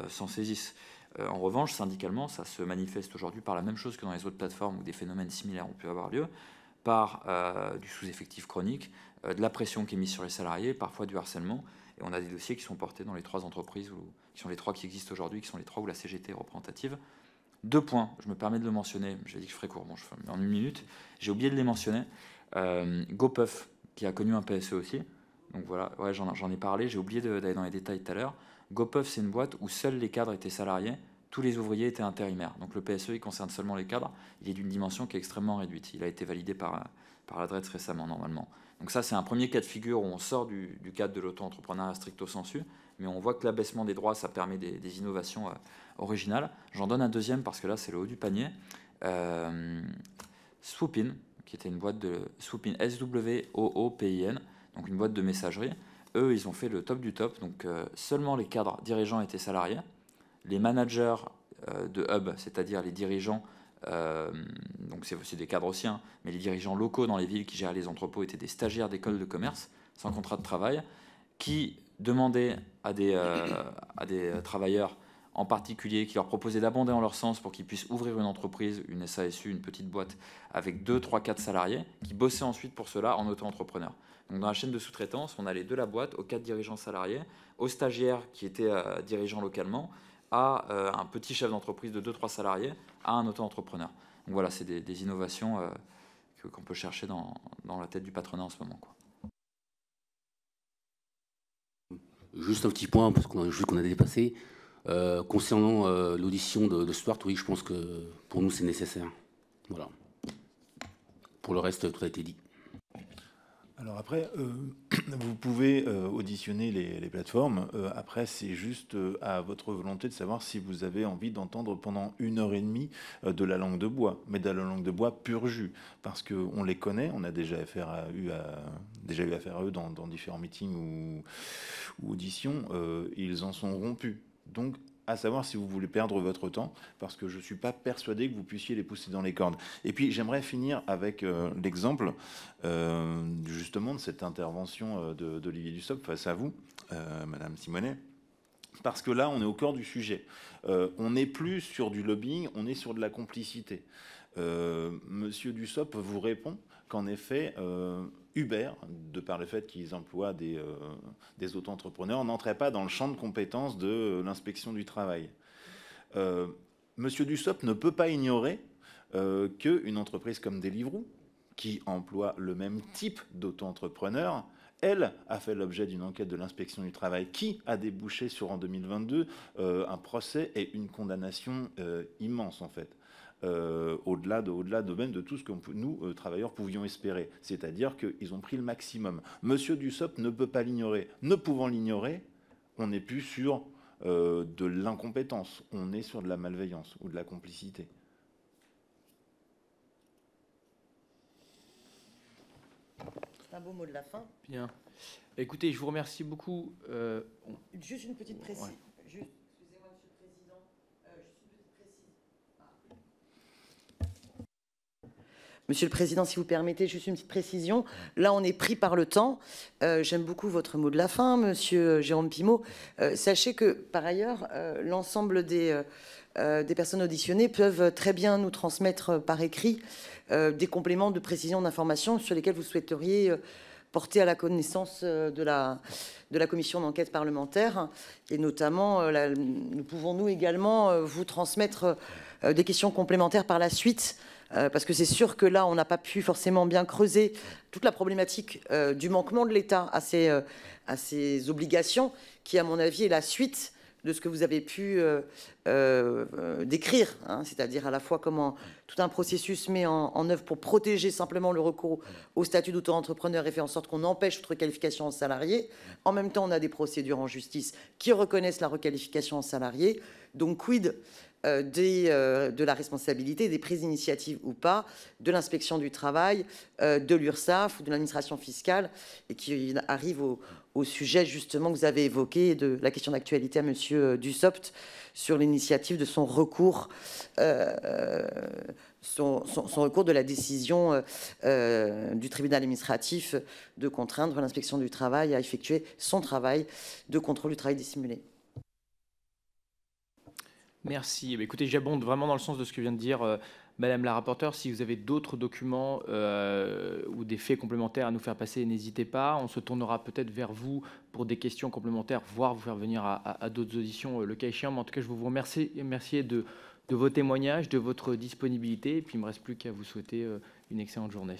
[SPEAKER 7] s'en saisissent. En revanche, syndicalement, ça se manifeste aujourd'hui par la même chose que dans les autres plateformes où des phénomènes similaires ont pu avoir lieu, par du sous-effectif chronique, de la pression qui est mise sur les salariés, parfois du harcèlement. Et on a des dossiers qui sont portés dans les 3 entreprises, qui sont les 3 qui existent aujourd'hui, qui sont les 3 où la CGT est représentative. 2 points, je me permets de le mentionner, j'ai dit que je ferais court, bon, je fais en 1 minute, j'ai oublié de les mentionner. GoPuff, qui a connu un PSE aussi, donc voilà, ouais, j'en ai parlé, j'ai oublié d'aller dans les détails tout à l'heure. GoPuff, c'est une boîte où seuls les cadres étaient salariés, tous les ouvriers étaient intérimaires. Donc le PSE, il concerne seulement les cadres, il est d'une dimension qui est extrêmement réduite. Il a été validé par la DREETS récemment, normalement. Donc ça, c'est un premier cas de figure où on sort du cadre de l'auto-entrepreneuriat stricto sensu, mais on voit que l'abaissement des droits, ça permet des innovations originales. J'en donne un deuxième parce que là, c'est le haut du panier. Swoopin, qui était une boîte de Swoopin, S-W-O-O-P-I-N, donc une boîte de messagerie. Eux, ils ont fait le top du top. Donc seulement les cadres dirigeants étaient salariés. Les managers de hub, c'est-à-dire les dirigeants, donc c'est des cadres aussi, hein, mais les dirigeants locaux dans les villes qui géraient les entrepôts étaient des stagiaires d'école de commerce sans contrat de travail qui demandaient à des travailleurs en particulier, qui leur proposait d'abonder en leur sens pour qu'ils puissent ouvrir une entreprise, une SASU, une petite boîte, avec 2, 3, 4 salariés, qui bossaient ensuite pour cela en auto-entrepreneur. Donc dans la chaîne de sous-traitance, on allait de la boîte aux 4 dirigeants salariés, aux stagiaires qui étaient dirigeants localement, à un petit chef d'entreprise de 2-3 salariés, à un auto-entrepreneur. Donc voilà, c'est des innovations qu'on peut chercher dans la tête du patronat en ce moment, quoi.
[SPEAKER 8] Juste un petit point, parce qu'on a dépassé. Concernant l'audition de Stuart, oui, je pense que pour nous, c'est nécessaire. Voilà. Pour le reste, tout a été dit.
[SPEAKER 2] Alors après, vous pouvez auditionner les plateformes. Après, c'est juste à votre volonté de savoir si vous avez envie d'entendre pendant 1h30 de la langue de bois, mais de la langue de bois pur jus, parce qu'on les connaît, on a déjà eu affaire à eux dans différents meetings ou auditions, ils en sont rompus. Donc, à savoir si vous voulez perdre votre temps, parce que je ne suis pas persuadé que vous puissiez les pousser dans les cordes. Et puis, j'aimerais finir avec l'exemple, justement, de cette intervention d'Olivier Dussopt face à vous, Madame Simonet, parce que là, on est au cœur du sujet. On n'est plus sur du lobbying, on est sur de la complicité. Monsieur Dussopt vous répond qu'en effet, Uber, de par le fait qu'ils emploient des auto-entrepreneurs, n'entrait pas dans le champ de compétences de l'inspection du travail. Monsieur Dussopt ne peut pas ignorer qu'une entreprise comme Deliveroo, qui emploie le même type d'auto-entrepreneurs, elle a fait l'objet d'une enquête de l'inspection du travail qui a débouché sur, en 2022, un procès et une condamnation immense, en fait. Au-delà même de tout ce que nous, travailleurs, pouvions espérer. C'est-à-dire qu'ils ont pris le maximum. Monsieur Dussopt ne peut pas l'ignorer. Ne pouvant l'ignorer, on n'est plus sur de l'incompétence. On est sur de la malveillance ou de la complicité.
[SPEAKER 3] Un beau mot de la fin.
[SPEAKER 1] Bien. Écoutez, je vous remercie beaucoup.
[SPEAKER 3] Juste une petite précision.
[SPEAKER 1] Ouais.
[SPEAKER 3] Excusez-moi, Monsieur le Président. Juste une petite précision. Monsieur le Président, si vous permettez, juste une petite précision. Là, on est pris par le temps. J'aime beaucoup votre mot de la fin, Monsieur Jérôme Pimaud. Sachez que, par ailleurs, l'ensemble des personnes auditionnées peuvent très bien nous transmettre par écrit des compléments de précision d'information sur lesquels vous souhaiteriez porter à la connaissance de la commission d'enquête parlementaire. Et notamment, nous pouvons nous également vous transmettre des questions complémentaires par la suite, parce que c'est sûr que là, on n'a pas pu forcément bien creuser toute la problématique du manquement de l'État à ses obligations, qui, à mon avis, est la suite de ce que vous avez pu décrire, hein, c'est-à-dire à la fois comment tout un processus met en œuvre pour protéger simplement le recours au statut d'auto-entrepreneur et fait en sorte qu'on empêche toute requalification en salarié. En même temps, on a des procédures en justice qui reconnaissent la requalification en salarié. Donc, quid de la responsabilité, des prises d'initiative ou pas, de l'inspection du travail, de l'URSSAF ou de l'administration fiscale, et qui arrive au sujet justement que vous avez évoqué de la question d'actualité à Monsieur Dussopt sur l'initiative de son recours, son recours de la décision du tribunal administratif de contraindre l'inspection du travail à effectuer son travail de contrôle du travail dissimulé.
[SPEAKER 1] Merci. Écoutez, j'abonde vraiment dans le sens de ce que vient de dire Madame la rapporteure. Si vous avez d'autres documents ou des faits complémentaires à nous faire passer, n'hésitez pas. On se tournera peut-être vers vous pour des questions complémentaires, voire vous faire venir à d'autres auditions le cas échéant. Mais en tout cas, je vous remercie de vos témoignages, de votre disponibilité. Et puis, il ne me reste plus qu'à vous souhaiter une excellente journée.